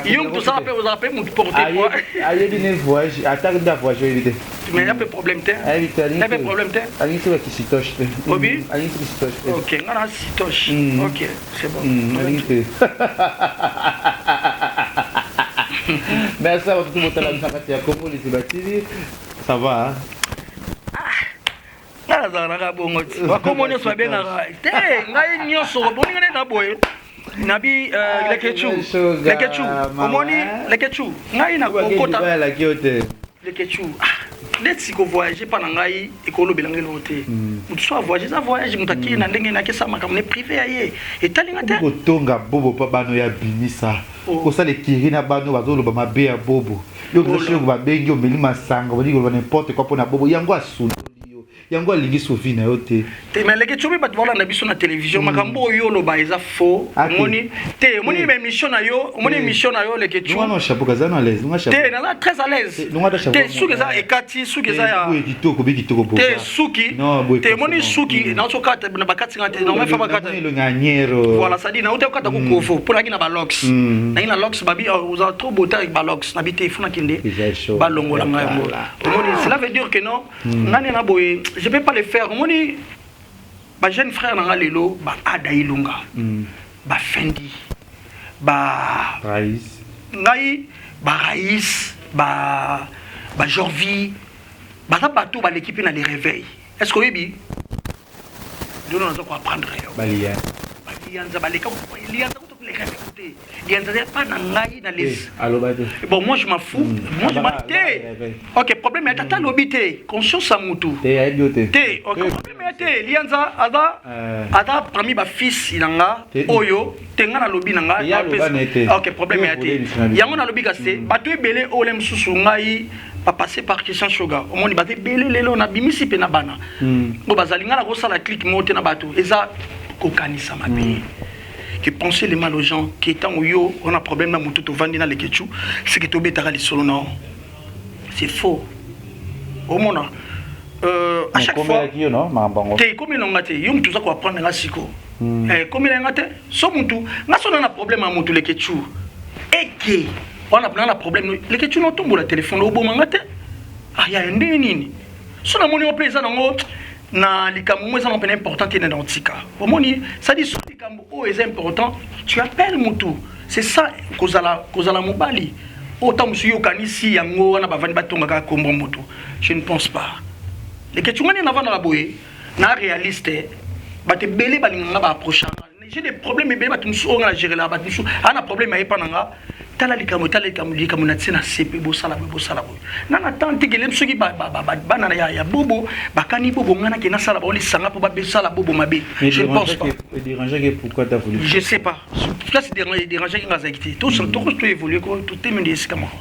yo tosala mpe ozala mpe motu porte poids ayebi ne voyage ataki da voyage évité mais ya mpe problème te ya mpe problème te alingi soki kisitoche te obi alingi kisitoche te ok nga na sitoche ok c'est bon alingi te merci à tout botala bisakati ya Congo Liziba TV ça va nga nazalaka bongo ti bakomo nyonso babengaka te ngai nyonso boninga nde na boye nabi lekechu omoni lekechu ngai na kokota lekechu neti sikovoyage mpa na ngai ekolobela ngai eloko te motu so avoyage eza voyage moto akei na ndenge nakesa makambo ne privé ya ye etalinga te kotonga bobo mpa bano ya bimisa kosala ekiri na bano bazoloba mabe ya bobo yo kosoki babengi omeli masanga badi koloba n'importe quoi mpona bobo yango asundoli yo yango alingi sofi na yo te mais lekechu mpe bato balanda biso na télévision makambo oyo oloba eza faux omoni te omoni émission na yo omoni émission na yo lekechu non chapeau kaza na l'aise te naza très à l'aise te suki eza ekati suki eza ya kitoko bi kitoko bo te suki te omoni suki na so kata na bakati ngate na mefa bakata le nganyero voilà ça dit na uta kata ko kofo pour na balox na ina lox babi vous avez trop beauté avec balox na bité funa kinde balongola ngambo omoni cela veut dire que non ngani na boye je peux pas le faire omoni ba jeune frère na lelo ba ada ilunga ba fendi ba Raïs ngai ba Raïs ba Jorvi baza bato ba l'équipe na les réveils est-ce que oui nous on doit apprendre balia lianza baleka lianza ko les réveils lianza pas na ngai na les bon moi je m'en fous moi je m'en ok problème est tata lobité conscience à mutu te ok problème est lianza ada parmi ba fils inanga oyo tenga na lobi nanga ok problème est yango na lobi kasse bato ebele olem susu ngai pas passer par Christian Shoga au monde baté belé lelo na bimisi pe na bana bo bazalinga na ko sala clic monter na bato eza kokanisa mabe qui penser les mal aux gens qui étant yo on a problème na mutu to vandi na lekechu c'est que to betara li solo non c'est faux au monde à chaque fois te comme il ngate yo mutu za ko apprendre nga siko comme il ngate so mutu nga so na problème à mutu lekechu eke on a problème lekechu no tombo la téléphone au bon ngate ah ya ndé nini so na moni o plaisir nango na likambo moi ça m'appelle important t'es dans tika omoni ça dit sur likambo oh est important tu appelles mutu c'est ça kozala mobali autant monsieur yokanisi yango wana bavandi batonga ka kombo mutu je ne pense pas les que tu ngani na vanda la boye na réaliste bate belé balinga ba approcher j'ai des problèmes belé batu musu on a gérer la batu musu ana problème ay pananga tala likambo na tsena sepe bo sala nana tante gelem soki ba na ya bobo bakani bobo ngana ke na sala ba oli sanga po ba be sala bobo mabe je ne pense pas déranger pourquoi t'as voulu je sais pas ça c'est déranger nga zakiti tout évoluer ko tout est mendi esika moko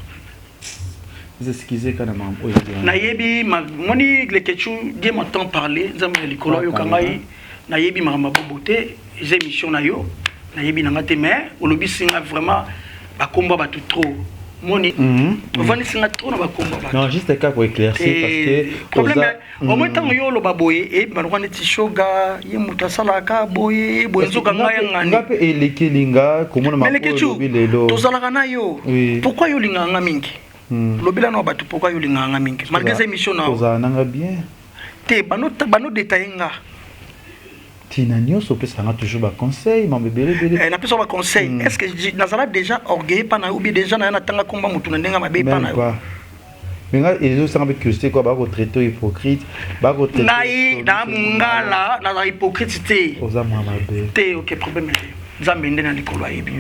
excusez kana mam na yebi moni le kechu die mon temps parler nzambe likolo yo kangai na yebi mama bobote les émissions na yo na yebi na ngate mais olobi singa vraiment bakomba batu trop moni vani singa trop na bakomba batu non juste cas pour éclaircir parce que problème au moins tant yo lo baboye et balwana ti shoga ye mutasala ka boye nzoka ngaya ngani ngape elekelinga komona makolo bilelo tozalaka na yo pourquoi yo linga nga mingi lobila na batu pourquoi yo linga nga mingi malgré ces émissions na tozalana bien te bano détailler nga tina nyonso pesanga toujours ba conseil mon bébé na pesa ba conseil est-ce que nazala déjà orgueilleux pana ou bien déjà na tanga komba mutu na ndenga mabe pana yo mais nga ezo sanga be curiosité quoi ba ko traiter hypocrite ba ko traiter nai na mungala na hypocrite te oza moi mabe te ok problème Nzambe ndena likolo ayebi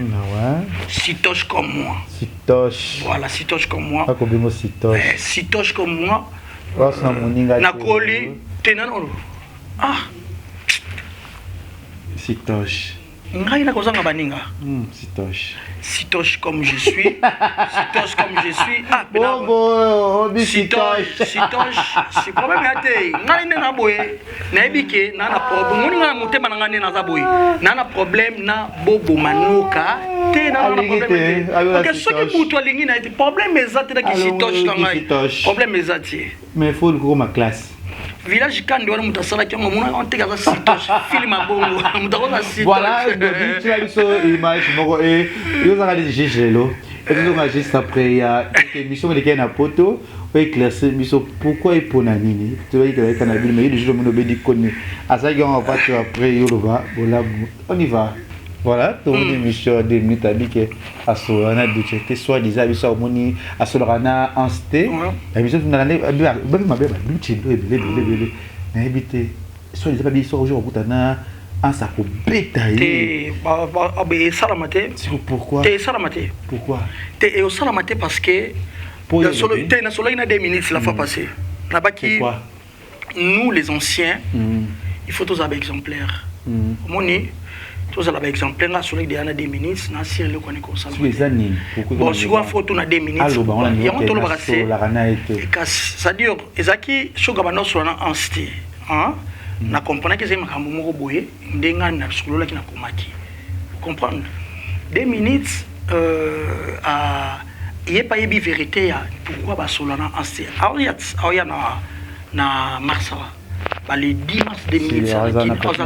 sitoche comme moi voilà sitoche comme moi pas comme sitoche comme moi na moninga na koli tenano ah Sitoche. Ngai na kozanga baninga. Sitoche. Sitoche comme je suis. Sitoche comme je suis. Ah, bon, Sitoche. C'est problème yate. Ngai na boye. Na ebike na problème. Moni nga motema na ngane na za boye. Na problème na bobo manuka. Te na problème. OK, ce que pour toi lingi na été problème ezate na ki Sitoche na ngai. Problème ezate. Mais faut le ma classe. Village kandi wana mutasala kyango muna onteka za Sitoche film abongo mutakoza Sitoche. Voilà, tu as vu cette image moko et yo za kali jijelo. Et nous on juste après il y a une émission de Kena Poto pour éclaircir biso pourquoi il pona nini. Tu vois que kana bi mais il joue mon obédi connu. À ça on va pas après yo va voilà on y va. Voilà, pour une émission de minutes avec à Solana de Tchèque, soit des avis sur Moni, à Solana en sté. La mission de l'année, ma belle, habité. Soit des avis sur aujourd'hui, en sa pour bétail. Pourquoi? T'es salamate. Pourquoi? T'es au salamate parce que t'es na solo ina 2 minutes la fois passée. Pourquoi? Nous les anciens, il faut tous avoir exemplaires. Moni. Tous à l'exemple là sur les dernières 2 minutes na si le connaît comme ça. Bon si on photo na 2 minutes. Il y a tout le brasser. C'est-à-dire ezaki shoga bano sur en sté. Hein? Na comprendre que c'est makambo moko boye ndenga na solo la ki na komaki. Comprendre? 2 minutes à il y a pas yebi vérité ya pourquoi ba solo na en sté. Aoya na Marsawa. Ba le 10 mars 2 minutes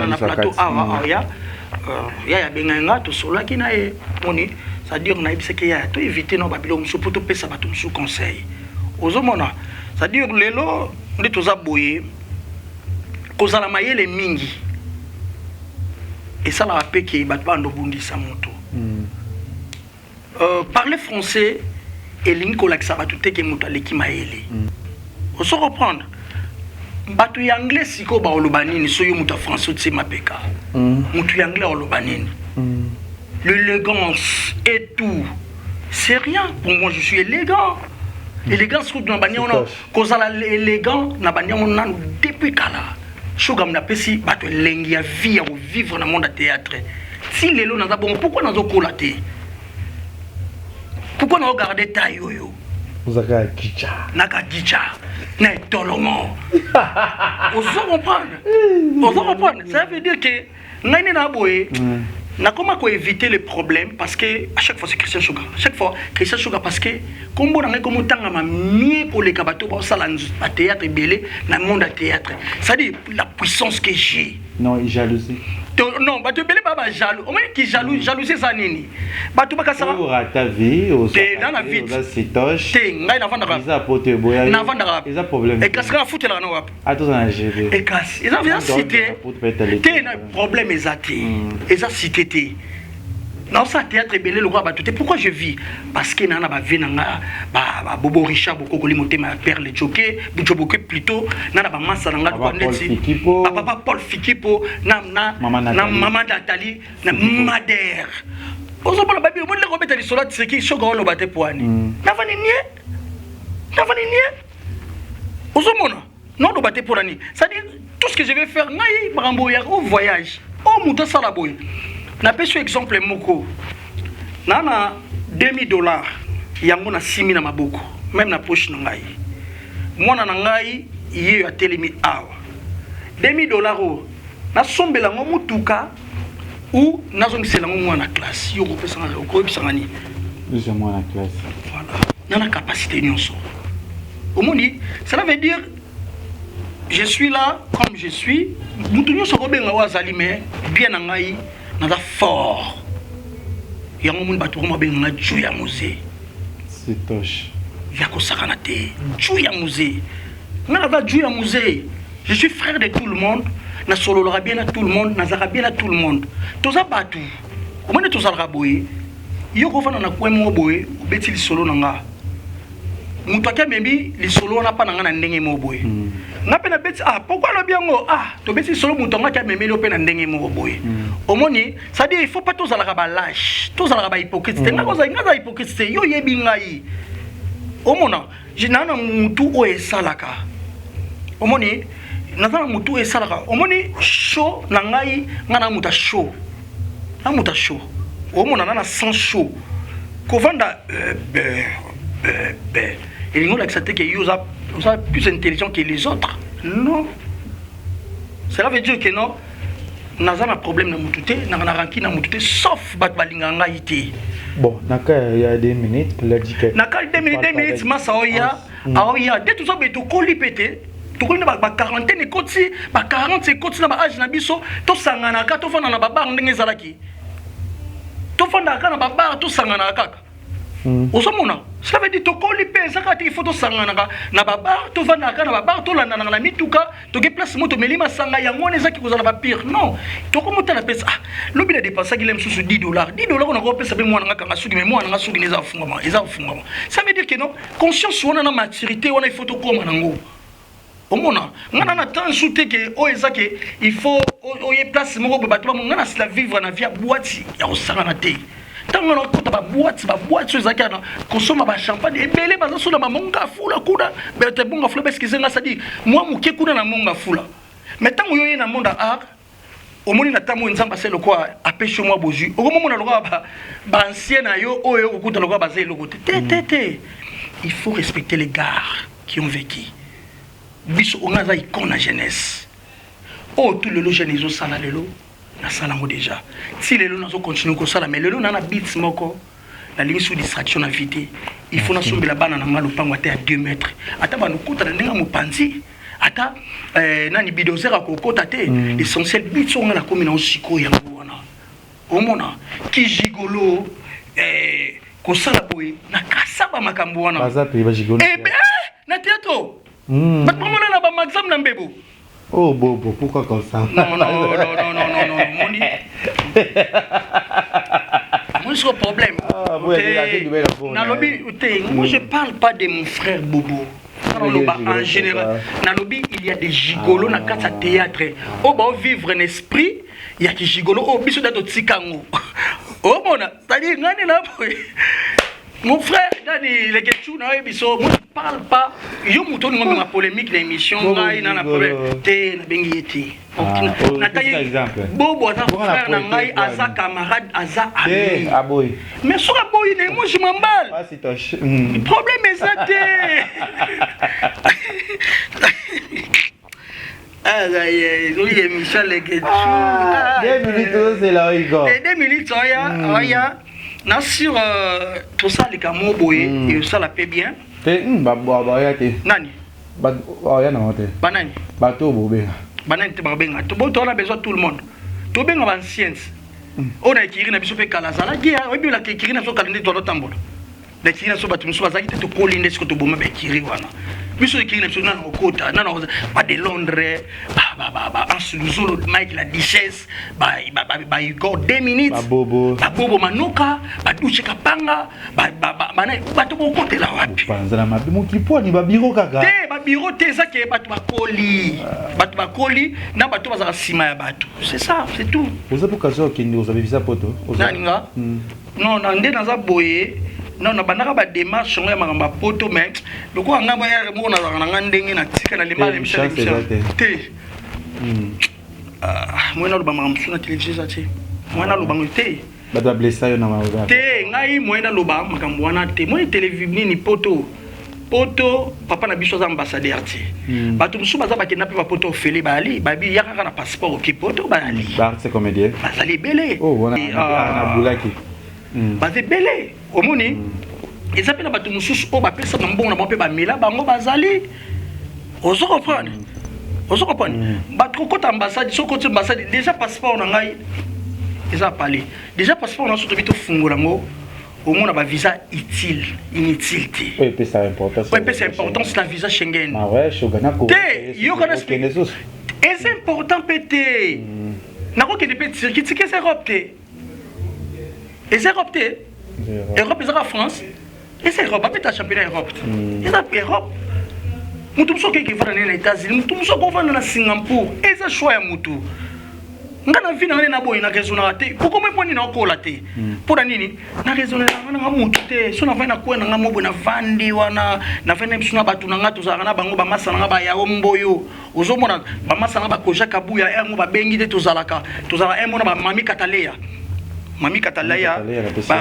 na plateau aoya il y a benga to solo qui na e moni c'est-à-dire na ibise que ya to éviter no babilo muso poto pesa bato muso conseil ozomona c'est-à-dire lelo ndi toza boye kozala mayele mingi et ça la rappelle que bato bando bundisa moto parler français et linko la ça bato te ke moto aleki mayele on se reprendre bato ya anglais siko ba olobanini so yo muta français tse mapeka mutu ya anglais olobanini l'élégance et tout c'est rien pour moi je suis élégant élégance ko na banya ona kozala élégant na banya ona depuis kala shugam na pesi bato lengi ya vie ya vivre na monde théâtre si lelo na bon pourquoi nazo kolaté pourquoi na regarder taille yo Zaka Kicha. Naka Kicha. Ne tolomo. On se comprend. Ça veut dire que nani na boye. Na comment quoi éviter les problèmes parce que à chaque fois c'est Christian Sugar. Chaque fois Christian Sugar parce que comme on a comme tanga ma mieux pour les kabato ba sala na théâtre belé na monde à théâtre. Ça dit la puissance que j'ai. Non, jalousie. Non, bah tu belé pas jaloux. Au moins qui jalousie ça nini. Bah tu pas ka ça. Pour ta vie au dans la vie. C'est toche. T'es ngai na vendre. Ils apportent boya. Na vendre. Ils a problème. Et qu'est-ce qu'on fout là non wap. Attends on a géré. Et casse. Ils ont bien cité. T'es un problème exacté. Ils ont cité t'es. Non ça théâtre belé le roi bah tout. Pourquoi je vis parce que nana ba vie nanga ba Bobo Richard Boko li motema père le jockey, Bujoboke plutôt nana ba massa nanga ko ndeti. Papa Paul Fikipo na maman Nathalie na Madère. Ozo bala babi mo le ko beta li solat c'est qui shoga lo baté poani. Na vani nie. Ozo mona. Non do baté poani. Ça dit tout ce que je vais faire ngai barambo ya au voyage. Oh muta sala boy. Na peso exemple moko nana $2000 yango na 6000 na maboko même na poche na ngai mwana na ngai ye ya telemi awa $2000 o na sombela ngo mutuka ou nazongisela ngo mwana classe yo ko pesa ngo ko ebisanga ni je mwana classe voilà nana capacité nyonso omoni cela veut dire je suis là comme je suis mutu nyonso ko benga wazali mais bien na ngai nada fort yango mun batu ko benga juya musée c'est toche yako sakana te juya musée nada juya musée je suis frère de tout le monde na solo la bien à tout le monde na zaka bien à tout le monde toza batu o mene toza la boye yoko fana na kwemo boye obeti li solo nanga mutu akamembi li solo na pa nanga na ndenge mo boye ngape na beti pourquoi lo biango to beti solo mutu nga kamembi lo pe na ndenge mo boye omoni ça dit il faut pas tous ala ba lâche tous ala ba hypocrite nga koza nga hypocrite yo yebi ngai omona je nana mutu o esalaka omoni nazala mutu esalaka omoni show na ngai ngana muta show omona na sans show kovanda et nous l'accepter que vous êtes plus intelligent que les autres. Non. Cela veut dire que non. Nous avons un problème dans Moutouté, nous avons un ranking dans Moutouté, sauf Batbalinganga ité. Bon, il y a 2 minutes, il a dit que. Naka 2 minutes, Massa Oya, Aoya, dès tout ça, mais tu colles pété. Tu colles na quarantaine et côté, 40 et côté na âge na biso, to sanganaka, to fana na babar ndenge zalaki. To fana na babar, to sanganaka. Osomona cela veut dire tokoli pesa kati il faut to sangana na babar to vanda na babar to landa na mituka to ge place moto melima sanga yango neza ki kozala ba pire non to ko motala pesa lobi na dépenser ki lem susu $10 on a ko pesa be mwana ngaka ngasuki me mwana ngasuki neza fungama ça veut dire que non conscience wana na maturité wana il faut to koma nango omona ngana na temps souté que o ezake il faut o ye place moko ba to ngana sila vivre na via boîte ya osanga na te. Tant on a côté boîte sur zakana consomme ba champagne et belé bazo sur la monga fula kuda mais te bonga fula parce que ça dit moi muke kuna na monga fula mais tant yo na monde art au moni na tamo nzamba c'est le quoi apêche moi boju au moment na lo ba ancien na yo oyo okuta lo ba zelo côté té il faut respecter les gars qui ont vécu biso on a za icône la jeunesse oh tout le jeune ils ont ça là lelo na salango déjà si les lois continuent comme ça mais les lois na bits moko la ligne sous distraction na vité il faut na sombe la bana na ngalo pango à 2 mètres ata ba nukuta na ndinga mopanzi ata nani bidozer akokota te l'essentiel bits on na commune osiko yango wana omona ki gigolo ko sala boy na kasaba makambo wana baza pe ba gigolo na théâtre ba pomona na ba maxam na mbebo. Oh, Bobo, pourquoi comme ça? Non, Moni. Moi, c'est le problème. Moi, je ne parle pas de mon frère Bobo. En général, il y a des gigolos dans le théâtre. Oh, bah, vivre un esprit, il y a des gigolos. Oh, biso dato tsikango. Oh, mon, c'est-à-dire, mon frère, Dani, les questions, moi je ne parle pas. Je ne parle pas de polémique l'émission. Je ne parle pas de Bobo, frère, Aza camarade, Aza ami. Mais sur la boy, moi je m'emballe. Le problème est ça. Michel, les questions. 2 minutes, c'est là, Igor. 2 minutes, na sur tout ça les camo boye et ça la paie bien nani banani bato bobenga banani te babenga to on a besoin tout le monde to benga ba science on a écrit na biso pe kala zala gia obi la écrit na so kalende to tambola la écrit na so batu so bazaki te kolinde ce que to boma ba écrit wana biso écrit na so na okota na ba de Londres ba en sous Mike la Duchesse ba Igor 2 minutes ba bobo manuka ba douche kapanga ba to ko côté la wapi panzala mabi mukiponi ba biro kaka te ba biro te ça que ba koli na ba to bazaka sima ya bato c'est ça c'est tout vous avez occasion que vous avez vu ça poto naninga non ndé naza boye non na banaka ba démarche ngaya makamba poto mais loko anga ba ya mo na nga ndenge na tika na lemba Michel te moi na loba makamba suna télévision ça te moi na loba te ba blessa yo na maoga te ngai moi na loba makambo wana te moi télévision ni poto papa na biso za ambassadeur te bato musu baza bakenda pe ba poto ofele bali babi ya kaka na passeport ki poto bali ba c'est comédien bazali belé oh wana na bulaki bazali belé omoni eza pe na bato mususu o ba pesa na mbongo na pe ba mela bango bazali ozo comprendre bato kota ambassade soko te ambassade déjà passeport na ngai eza palé déjà passeport na soto bito fungola ngo au moins ba visa inutile te oui c'est important c'est la visa Schengen ah ouais shogana ko yo kana et c'est important pété na ko ke de pété circuit que c'est Europe te et c'est Europe te Europe c'est la France et c'est Europe peut être championnat Europe et la Europe mutu mso ke va dans les États-Unis mutu mso ko va dans Singapour et ça choix ya mutu ngana vina ngane na boy na raisonner te pourquoi me poni na kola te pour nini na raisonner ngana ngamutu te so na vina ko na ngamobo na vandi wana na vina msuna batu na ngatu za na bango ba masa na ba ya omboyo ozomona ba masa na ba koja kabuya ngo ba bengi te tozalaka mona ba mami Katalea Mami Katalaya,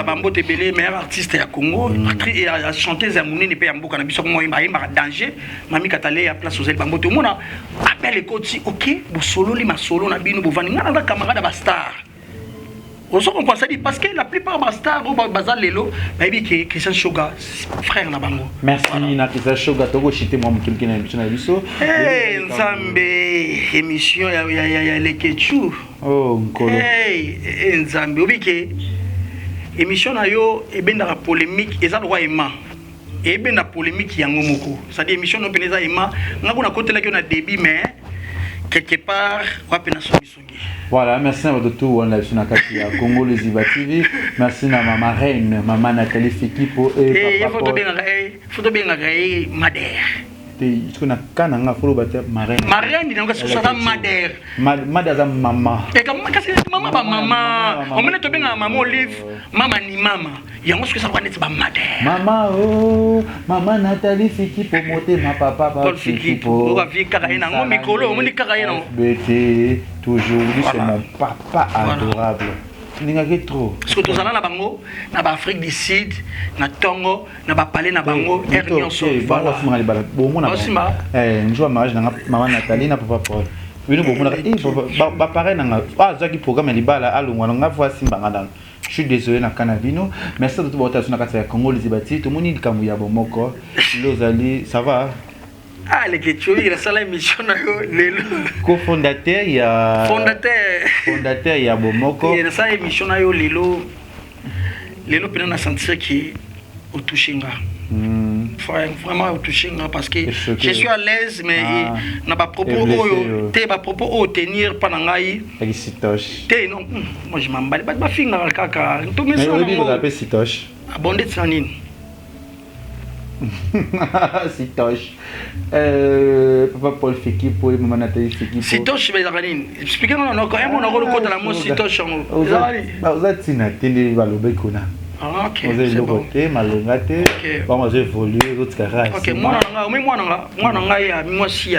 Bambote Belé, meilleure artiste à Congo, et chanteuse à Mounine, et à Mboka, na biso moi ma danger. Mami Katalaya place aux Bambote. Mona appelle les coachs, ok, bo solo li ma solo na bino bo vani ngana camarade ba star. On se comprend ça dit parce que la plupart des stars au bazar lelo, baby que Christian Shoga frère na bango. Merci na Christian Shoga togo chité moi quelqu'un na émission na biso. Eh Nzambe émission ya les Ketchou. Oh nkolo. Eh Nzambe obike émission na yo ebenda la polémique eza roi ema. Ebenda polémique yango moko. Ça dit émission no peneza ema ngako na côté là que na débit mais quelque part wapena somisongi. Voilà, merci à vous tous on a sur la Congo Liziba TV. Merci à maman reine, maman Nathalie Fikipo et papa. Faut bien Madère. Tu connais kananga faut battre marraine. Marraine donc ça ça Madère. Madère maman. Et comme kasi maman ba maman. On mena to bien maman Olive, maman ni maman. Yango ce que ça va être ba Madère. Maman oh, maman Nathalie Fikipo monter ma papa Paul Fikipo. On va vivre karaina ngo mikolo, on dit karaina. BT toujours lui c'est mon papa adorable. N'ingake trop. Parce que tous allons na bango, na ba Afrique du Sud, na Tongo, na ba palais na bango, ernion so. Voilà. Bon mon njua mariage na maman Nathalie na papa Paul. Bino bon mon ba pareil na zaki programme libala alungwa nga voici mbangana. Je suis désolé na kanabino. Merci à tout votre attention na kata ya Congo Lizibati. Tout le monde dit kamu ya bomoko. Lozali, ça va? Ah, les Ketchou, il a ça la mission na yo lelo. Co-fondateur il y a fondateur il y a bomoko. Il a ça émission na yo lelo. Lelo pena na sentir qui au touchinga. Vraiment au touchinga parce que je suis à l'aise mais na ba propos te ba propos au tenir pendant ngai. Sitoche. Te non, moi je m'emballe ba finga kaka. To me ça. Mais on appelle Sitoche. Abondé de sanine. Sitoche. Papa Paul Fikipo et maman Nathalie Fikipo. Sitoche mais zakanine. Expliquez-moi non quand même on a le côté la mo Sitoche. Vous êtes tindi balobe kuna. Ah ok. Vous avez le côté malongate. Bon j'ai évolué l'autre carré. OK, moi nanga ya mwasi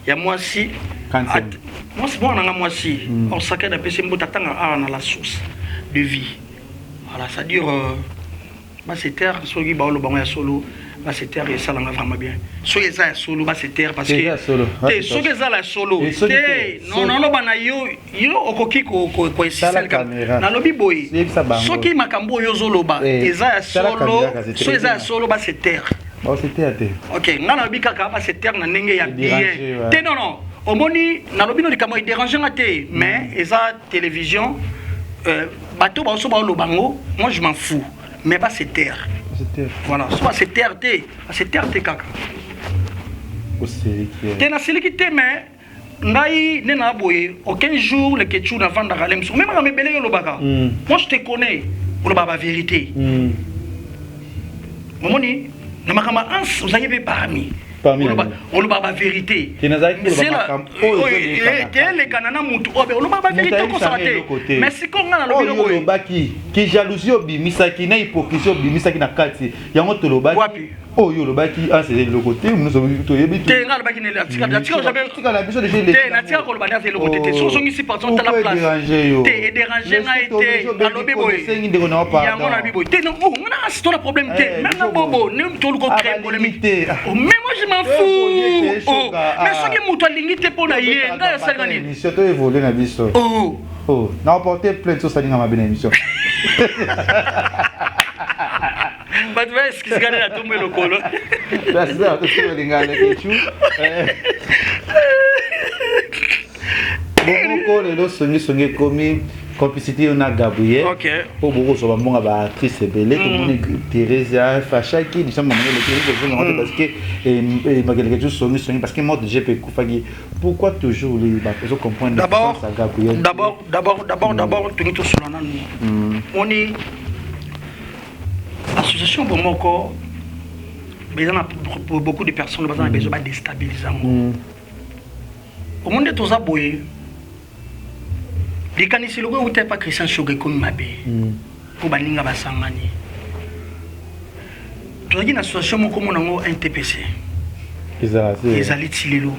ya mwasi. Moi nanga mwasi. On sacré de pese mbota tanga na la source de vie. Voilà, ça dure bah c'est terre soki ba lo bango ya solo. Bah c'est terre et ça l'a vraiment bien. Soki za ya solo bah c'est terre parce que te soki za la solo. Te non bana yo okoki ko sisel ka. Na lobi boy. Soki makambo yo zoloba eza ya solo. Soki za ya solo bah c'est terre. Bah c'est terre. OK, ngana lobi kaka bah c'est terre na ndenge ya bien. Te non. Omoni na lobi no likamo i déranger nga te mais eza télévision bateau ba so ba lo bango, moi je m'en fous. Mais pas c'est terre. Voilà, soit c'est terre té, c'est terre té kaka. Té na silikité mais ngai nena boye aucun jour le Ketchou na vendre galem même na mebele yo lobaka. Moi je te connais pour le baba vérité. Momoni na makama ans vous avez parmi on le baba vérité. C'est le canana mutu obe on le baba vérité ko sarate. Mais si ko ngana lo bino baki ki jalousie obi misaki na hypocrisie obi misaki na kati yango to lobaki. Wapi? Oh yo lobaki ah c'est le côté nous sommes to yebi. Te ngala baki ne la tika jamais tika la biso de chez les. Te na tika ko lobaki c'est le côté. So songi si partout dans la place. Te déranger na été alobi boy. Yango na biboy. Te non oh ngana c'est ton problème te. Même na bobo ne to ko créer problème. Oh mais moi je m'en fous. Oh mais soki muto alingi te pona ye nga sanga ni. Mission to évoluer na biso. Oh na porter plainte sur ça ma bonne émission. But est-ce qu'il se gagne à tomber le colo? That's that. Tout le monde gagne Ketchou. Beaucoup les autres sont commis complicité on a Gabriel. OK. Pour beaucoup sur bon ba actrice belé comme Teresa Fachaki, nous sommes le parce que malgré quelque chose sont parce que moi de GP Koufagi. Pourquoi toujours les ils comprendre D'abord tout sur la on est l'association Bomoko, beaucoup de personnes ont besoin de déstabiliser. Au monde de tous aboyés, likanisi loko uta pa Christian Shoga komi mabe po baninga basangani tozaki na association moko monango NTPC ezali tilelo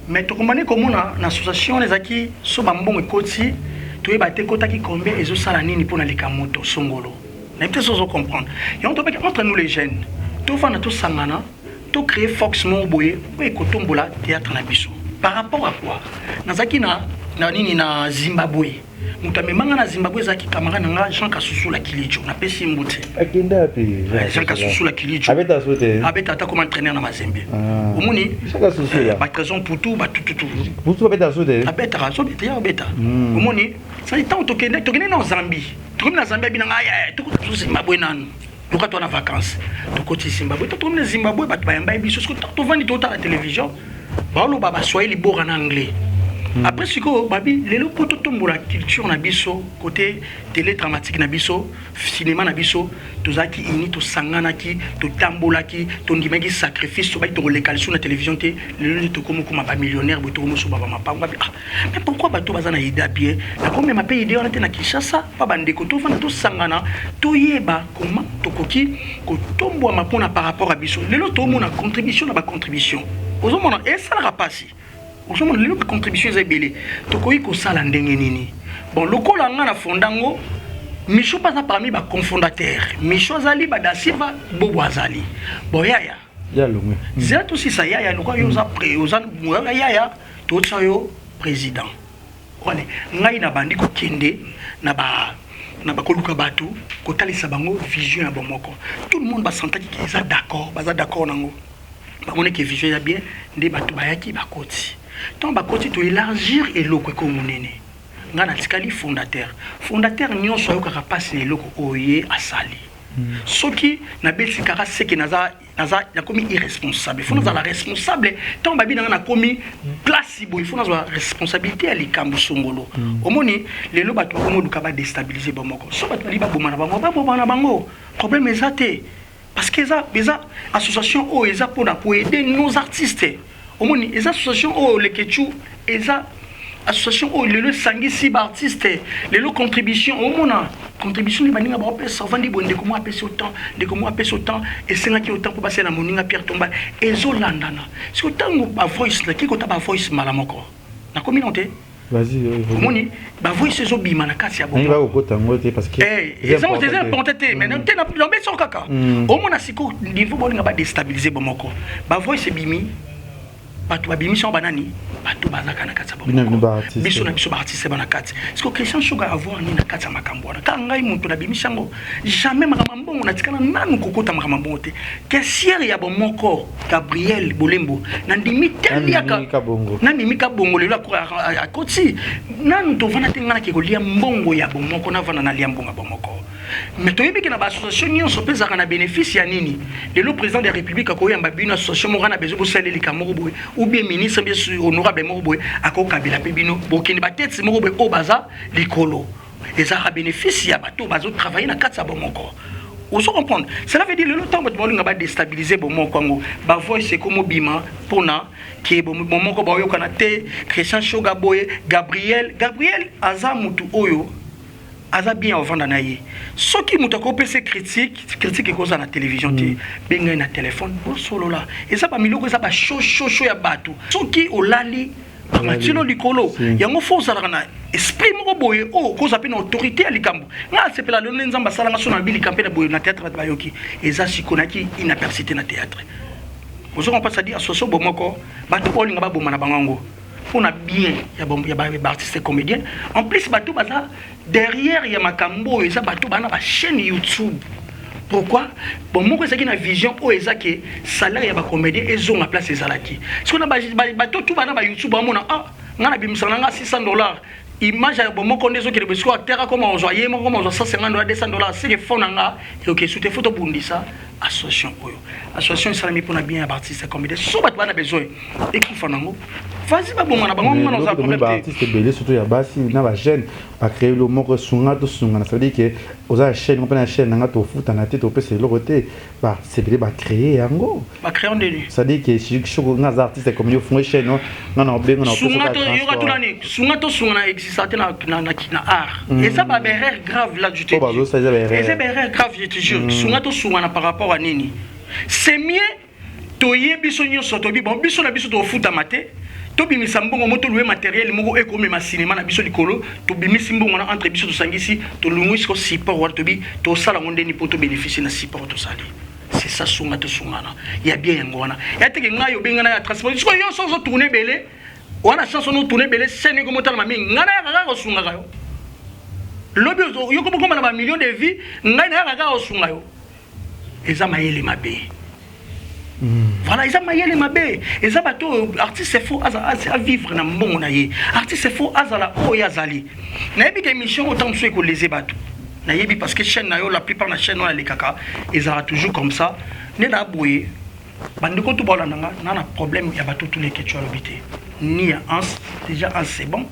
mais tokomani komona na association ezaki so bambongo ekoti toyeba te kotaki combien ezosala nini mpona likamoto songolo na peut-être so comprendre et on tobe entre nous les jeunes tofana tosangana to créer Fox Moboye po ekotombola théâtre na biso par rapport à quoi nazaki na nini na Zimbabwe mutamemanga na Zimbabwe zaki camarade nga Jean Kasusu la Kilicho na pesi mbuti akenda pi Jean Kasusu la Kilicho abeta sote abeta ata comme entraîneur na Mazembe omoni Jean Kasusu la ba raison pour tout ba tout pour abeta sote abeta so beta ya abeta omoni ça tant tokende na Zambie tokende na Zambie bina ngaya to Zimbabwe nanu Pourquoi tu es en vacances? Tu côté Zimbabwe, tu es Zimbabwe, tu vas en biso, tu vas à la télévision. Balo baba soyez les beaux en anglais. Après ce que babi, les locaux tombo la culture na biso, côté télé dramatique na biso, cinéma na biso, tu as qui ini, tu sangana qui, tu tambola qui, tu ndima qui sacrifice, tu vas te relécaler sur la télévision, tu les tu comme un millionnaire, tu comme sur baba ma pa. Mais pourquoi bato bazana ida bien? La comme ma pays idée on était na Kinshasa, pas bande ko tu vas tu sangana, tu yeba comment tu koki, ko tombo ma pona par rapport à biso. Les autres mon a contribution na ba contribution. Aux hommes et ça la rapasi. Aux hommes les contributions zébélé. Tu koki ko sala ndenge nini. Bon lokola nga na fondango Micho pas parmi ba cofondateur. Micho azali ba da Silva Bobo azali. Bon yaya. Ya longue. C'est tout si ça yaya nous yo za pré ozan yaya tout ça yo président. Voilà. Ngai na bandi ko kende na ba koluka batu ko talisa bango vision ya bomoko. Tout le monde ba sentaki ki za d'accord, baza d'accord nango. Ba mone ke vision ya bien ndé batu bayaki ba koti. Tant ba koti to élargir eloko ko monene. Ngana tikali fondateur nyonso yo kaka passe eloko oye asali soki na besi kaka seke naza komi irresponsable faut naza la responsable tant babi na komi place boy faut naza responsabilité ya likambo songolo omoni lelo bato komo luka ba déstabiliser bomoko so bato liba bomana bango problème ezate parce que eza association o eza pour aider nos artistes omoni eza association o le kechu eza association où le sangisi artiste le contribution au mona contribution les baninga ba pesa vandi bonde comment appeler autant de comment appeler autant et c'est là qui autant pour passer la moninga Pierre Tomba et zolandana c'est autant ba voice là qui kota ba voice malamoko na communauté vas-y moni ba voice zo bima na kasi ya bon ba okota ngote parce que ils ont des importantés mais non tena l'ombe son kaka au mona siko niveau bolinga ba déstabiliser bomoko ba voice bimi bato babimisa banani bato bazaka na kati biso na biso ba artiste bana kati parce que Christian Shoga avoir ni na kati ya makambo wana ka ngai muntu na bimisa ngo jamais makambo na tikana nanu kokota makambo te caissière ya bomoko Gabriel Bolembo na ndimi teliaka na mimika bongo lelo a koti nanu to vana tengana ke kolia mbongo ya bomoko na vana na lia mbongo bomoko mais to yebiki na ba association nyonso pezaka na bénéfice ya nini le président de la République akoyamba bino association moko na bezo bosala likamoko boy ou bien ministre bien sûr honorable moko boy akokabila pe bino bokini ba tête moko boy o baza likolo ezaka bénéfice ya bato bazo travailler na katsa bomoko on se comprendre cela veut dire le temps que tu vas déstabiliser bomoko ngo ba voice comme bima pona ki bomoko ba yoka na te Christian Shoga boy Gabriel aza mutu oyo aza bien avant d'anaye ce qui mutako pese critique cause à la télévision ti benga na téléphone bo solo là et ça ba miloko ça ba show ya bato ce qui olali matino likolo yango force na esprit moko boye o cause apena autorité ya likambo nga sepela le nzamba sala nga sona bili campé na boye na théâtre ba yoki eza sikonaki inapercité na théâtre ozo on passe à dire association bomoko bato olinga ba bomana bango on a bien il y a artistes comédiens en plus bato baza derrière il y a makambo et ça bato bana ba chaîne YouTube pourquoi bon moi c'est une vision o ezake salaire ya ba comédien ezo na place ezalaki ce qu'on a bato tout bana ba YouTube ba mona ngana bimisana nga $600 image ya bon moko ndezo ki le besko terra comme on joie mo comme on joie $150 $200 c'est le fond nga et OK sous tes photos bundisa association oyo association salami pour na bien artiste comédien so bato bana besoin équipe fanango vas-y ba bonga na bango mona za problème. Artiste belé surtout ya basi na ba jeune ba créer le moko sunga to sunga, ça veut dire que oza chaîne on peut na chaîne nga to futa na tête to pese le côté ba c'est belé ba créer yango. Ba créer on déni. Ça dit que si choko nga artiste comme yo font chaîne non non obenga na sunga to yoka to nani sunga to sunga na exister na art. Et ça ba erreur grave là du te. Et ça ba erreur grave je te jure. Sunga to sunga na par rapport à nini. C'est mieux toye biso nyonso tobi bon biso na biso to futa mate to bimisa mbongo moto louer matériel moko ekome ma cinéma na biso likolo to bimisi mbongo na entre biso to sangisi to lungwisi ko support wa to bi to sala ngonde ni poto bénéficier na support to sali. C'est ça sunga to sungana ya bien ngona ya teke ngayo benga na transport so yo so tourner belé wana chance no tourner belé sene ko motala mami ngana ya ka sunga kayo lobi yo ko na ba millions de vies ngana ya ka sunga yo eza mayele mabe. Voilà, ils ont maillé les mabé. Ils ont bateau, artiste c'est faux à vivre dans mon naïe. Artiste c'est faux à la oh yazali. Naïbi des missions autant de que les ébatou. Naïbi parce que chaîne naïo la plupart des chaînes on a les caca. Ils ont toujours comme ça. Né la bouée. Bandiko tout bala nanga, n'a problème y a bateau tous les que tu as l'habité. Ni un déjà un c'est bon.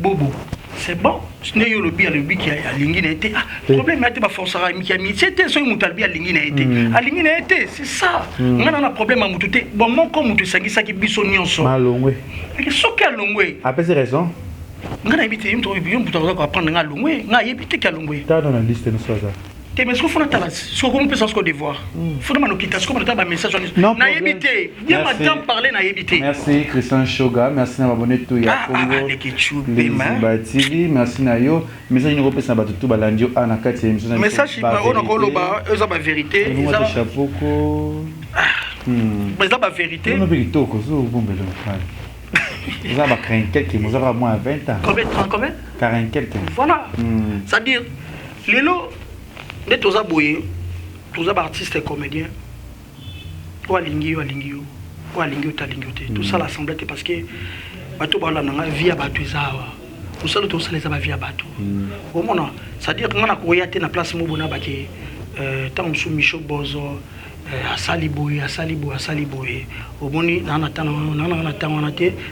Bobo. C'est bon. Ce n'est pas le bi qui a l'ingine été. Ah, problème était pas forcément qui a mis. C'était ce mutalbi à l'ingine été. À l'ingine été, c'est ça. On a un problème à moututé. Bon, mon comme moutu sangi ça qui bison nyonso. Malongwe. Mais ce qu'à longwe. Après c'est raison. On a évité une trop bien pour apprendre à longwe. On a évité qu'à longwe. T'as dans la liste nous ça. Mais ce qu'on fait dans ce qu'on peut s'en devoir. Faut demander quitter ce qu'on a un message. Na évité. Bien madame parler na évité. Merci Christian Shoga, merci na abonné tout ya Congo. Liziba TV, merci na yo. Message nous repose na batu tout balandio ana kati émission. Message on a koloba, eza ba vérité, eza chapoko. Mais eza ba vérité. On a vu toko zo bombelo. Eza ba craint quelques mois à moins 20 ans. Combien 40 quelques. Voilà. C'est-à-dire lelo de tous aboyés, tous artistes et comédiens, ou alingi, tout ça l'assemblée parce que bateau bala nanga vie à bateau zawa. Tout ça les a vie à bateau. Au moment, c'est-à-dire que on a couru à la place mobona baké, tant sous Micho Bozo, à Saliboy, au moni n'en attend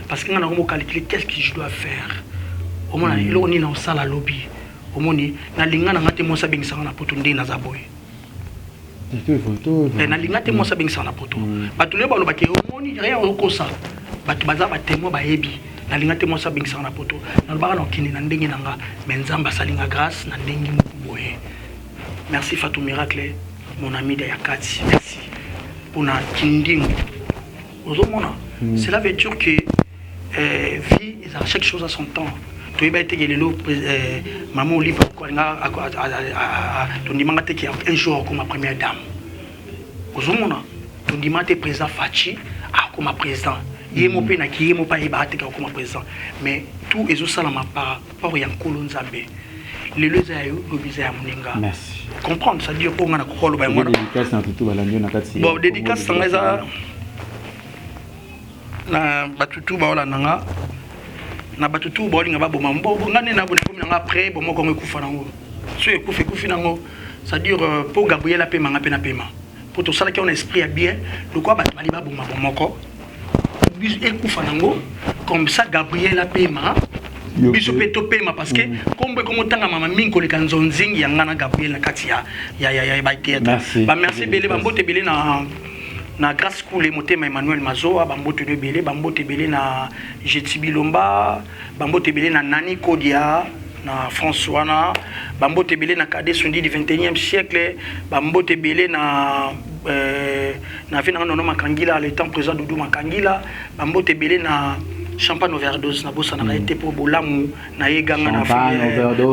parce qu'on a vraiment calculé qu'est-ce que je dois faire. Au moment il on est dans salle à lobby. Omoni na linga na ngate mosa bingisa na poto ndi na zaboy na linga te mosa bingisa na poto batu le balo bake omoni rien okosa batu baza batemo bayebi na linga te mosa bingisa na poto na baka na kini na ndenge nanga menzamba salinga grâce na ndenge mokuboye. Merci Fatou Miracle mon ami de Yakati, merci pour na kinding ozomona. Cela veut dire que vie à chaque chose à son temps. Tu es bête que maman Olive ton dimanche qui un jour comme ma première dame. Ozomona ton dimanche président Fachi comme ma président. Yemo pe na ki yemo pa ibate comme ma président. Mais tout est ça la par rapport à Nkolo Nzambe. Les deux ayo obisa ya muninga. Merci. Comprendre ça dire qu'on a kokolo ba ngona. Dédicace na tutu balandio na kati. Bon dédicace sangaza na batutu ba ola nanga. Na batutu bolinga baboma mbobo ngane na bone komina après bomo ko ngekufa nango so ekufi nango ça dire pour Gabriel pe manga pe na pema pour tout ça qui on esprit bien le quoi batu bali baboma bomoko bis ekufa nango comme ça Gabriel pe ma biso pe to pema parce que comme comme tanga mama minko le kanzonzingi yanga na Gabriel na kati ya ba théâtre ba merci belé ba mbote belé na grâce school et motema Emmanuel Mazoa bambote de belé bambote belé na Jetibi Lomba bambote belé na Nani Kodia na François na bambote belé na Kadé Sondi du 21e siècle bambote belé na vina nono Makangila le temps présent Doudou Makangila bambote belé na champagne overdose na bossa na été pour bolamu na yeganga na famille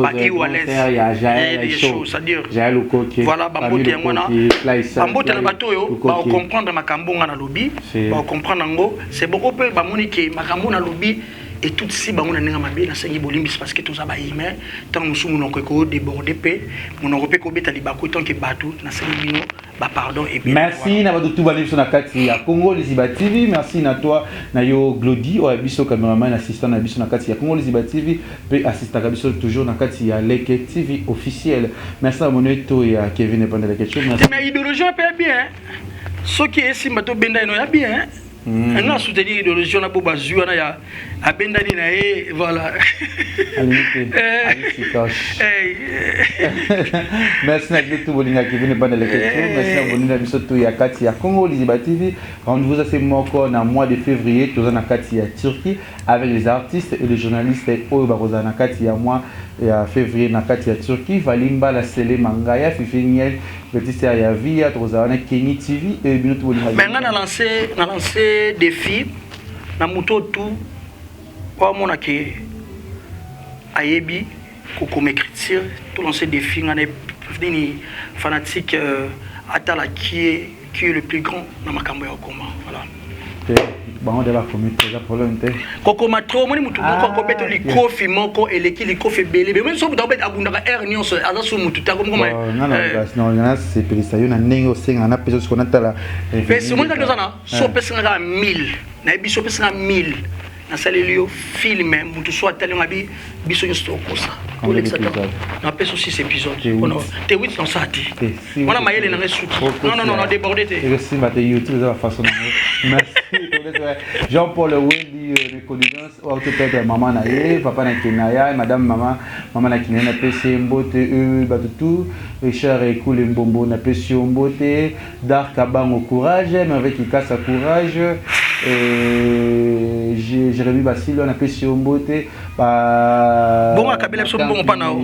ba iwales ya Jaël chaud c'est-à-dire Jaël Koké voilà bambote ngona bambote na bato yo ba comprendre makambo nga na lobby ba comprendre ngo c'est beaucoup peu ba monique makambo na lobby et tout si ba ngona nga mabe na sengi bolimbi parce que tout ça ba humain tant musumu noko ko déborder pe mon europé ko beta libako tant que batou na sengi bino ba pardon et bien merci na bato tout bali sur na kati ya Congo Liziba TV merci na toi na yo Glody o biso cameraman assistant na biso na kati ya Congo Liziba TV pe assistant ka biso toujours na kati ya Leke TV officiel merci à moneto ya Kevin pendant la question merci mais idéologie peut bien ce qui est si bato benda ino ya bien On a soutenu l'idéologie, on a beau il y a Bendani, voilà. Merci à tout le monde qui vient de la question. Merci à vous de Katia Congo Liziba TV. Rendez-vous à ce mois de février, tous en Katia Turquie, avec les artistes et les journalistes Oyobarosa Katia mois et à février na Katia Turquie. Valimba la Sele Mangaya, Fifiniel, Petit ya Via, Trozana Kenny TV et Binoto Bolima. Mais on a lancé défi, na muto tout, quoi mon aki, ayebi, comme écriture, tout lancé défi, on est fanatique, Atala qui est le plus grand dans ma campagne au combat, voilà. Bon, de la communauté, la problème est. Koko matro, moi mutu moko beto likofi moko eleki likofi belé, mais même si vous avez abundaka air nyonso ala so mutu ta comme non, non, c'est pelisa yo na ndenge osenga na peso qu'on atala. Mais c'est moi qui ça so pesanga 1000, na biso pesanga 1000. Na salelio film mutu so atali ngabi biso nyonso kosa. Pour l'exact. Na peso 6 épisodes. On te 8 dans ça ti. On a maillé na resu. Non, débordé te. Et aussi ma YouTube de la façon. Merci. Jean-Paul Wendy, mes condoléances au peut-être maman naïe, papa na kinaya, madame maman na kinaya na pesi mbote batutu, Richard et cool mbombo na pesi mbote, Dark Abango courage, mais avec Ikasa courage, Jérémy Basile na pesi mbote, bon akabela so bon pa nao.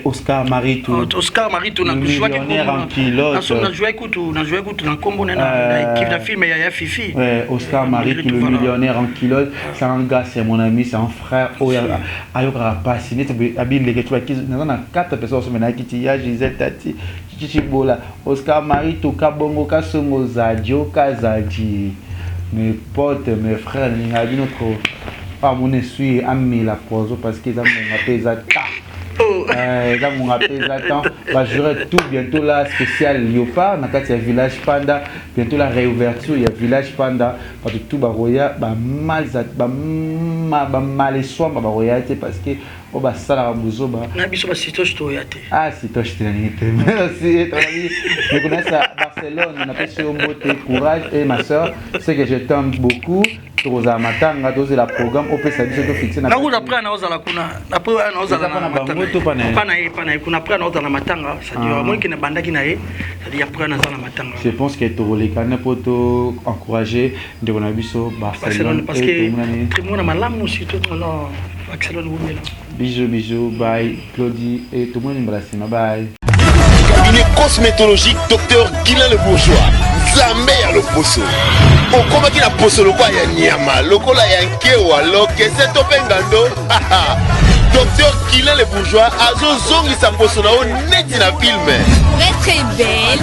Oscar Maritou. Oscar Maritou na joué en pilote. Na joué écoute na combo na équipe de film ya Fifi. Oscar Maritou le millionnaire en pilote, c'est un gars, c'est mon ami, c'est un frère. Ayokara passionné, abim les que tu as na 4 personnes maintenant qui y a Gisèle Tati, Chichibola, Oscar Maritou, Kabongo Kasongo Zadio Kazaji. Mes potes, mes frères, nous avons notre pas mon essuie ami la poison parce qu'ils ont appelé ça. Dans mon appel j'attends, j'aurai tout bientôt la spécial Léopard, dans le village Panda, bientôt la réouverture, il y a village Panda, parce que tout baroya, mal soin baroya parce que on va ça la bouzo ba. Na biso ba sitoche to yate. Ah sitoche te nani te. Merci ton ami. Je connais ça à Barcelone, on appelle sur beauté courage et ma soeur, c'est que je t'aime beaucoup. Rosa Matanga, dose la programme, on peut s'habiller de fixer. Na vous après na ozala kuna, après na ozala na matanga. Pana kuna après na ozala matanga, ça dit moi qui na banda qui na e, ça dit après na ozala matanga. Je pense que to les canne pour to encourager de on a vu so Barcelone parce que tout le monde a malamu aussi tout non Barcelone vous là. Bisous, bye Claudie et tout le monde embrasse, bye. Cabinet cosmétologique Dr Guilain le Bourgeois. Zambe ya loposo. Okomaki na poso lokwa ya nyama, lokola ya nkewa, lokese to pengando. Dr Guilain le Bourgeois azo zongi sa poso na o neti na film. Pour être très belle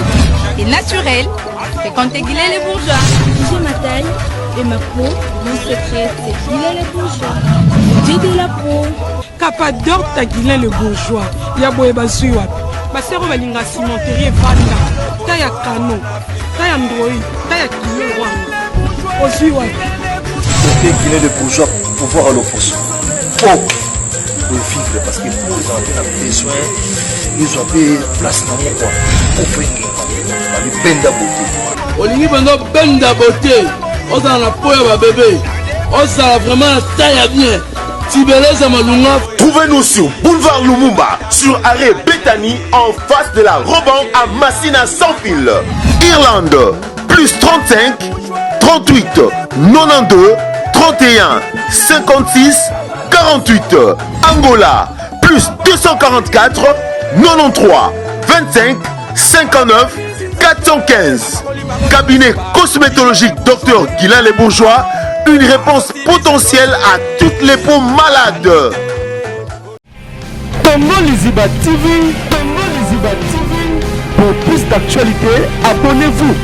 et naturelle, fréquentez Guilain le Bourgeois. J'ai ma taille et ma peau, mon secret c'est Guilain le Bourgeois. J'ai de la peau. Capador ta Guilain le Bourgeois. Ya boye basuwa. Basero balinga cimenterie vanda. Ta ya kano. Ta ya ndroi. Ta ya kilo wana. Osuwa. C'était Guilain le Bourgeois pour voir l'opposition. Oh! Pour vivre parce que pour les enfants ont besoin, ils ont des places dans mon coin. Pour venir. Les peines de beauté. Olingi bando benda beauté. Oza na poya ba bébé. Oza vraiment taille bien. Trouvez-nous sur Boulevard Lumumba, sur arrêt Bethany, en face de la Roban à Massina sans fil. Irlande, plus 35, 38, 92, 31, 56, 48. Angola, plus 244, 93, 25, 59, 415. Cabinet cosmétologique Dr Guilain les Bourgeois. Une réponse potentielle à toutes les peaux malades. Congo Liziba TV, pour plus d'actualités, abonnez-vous.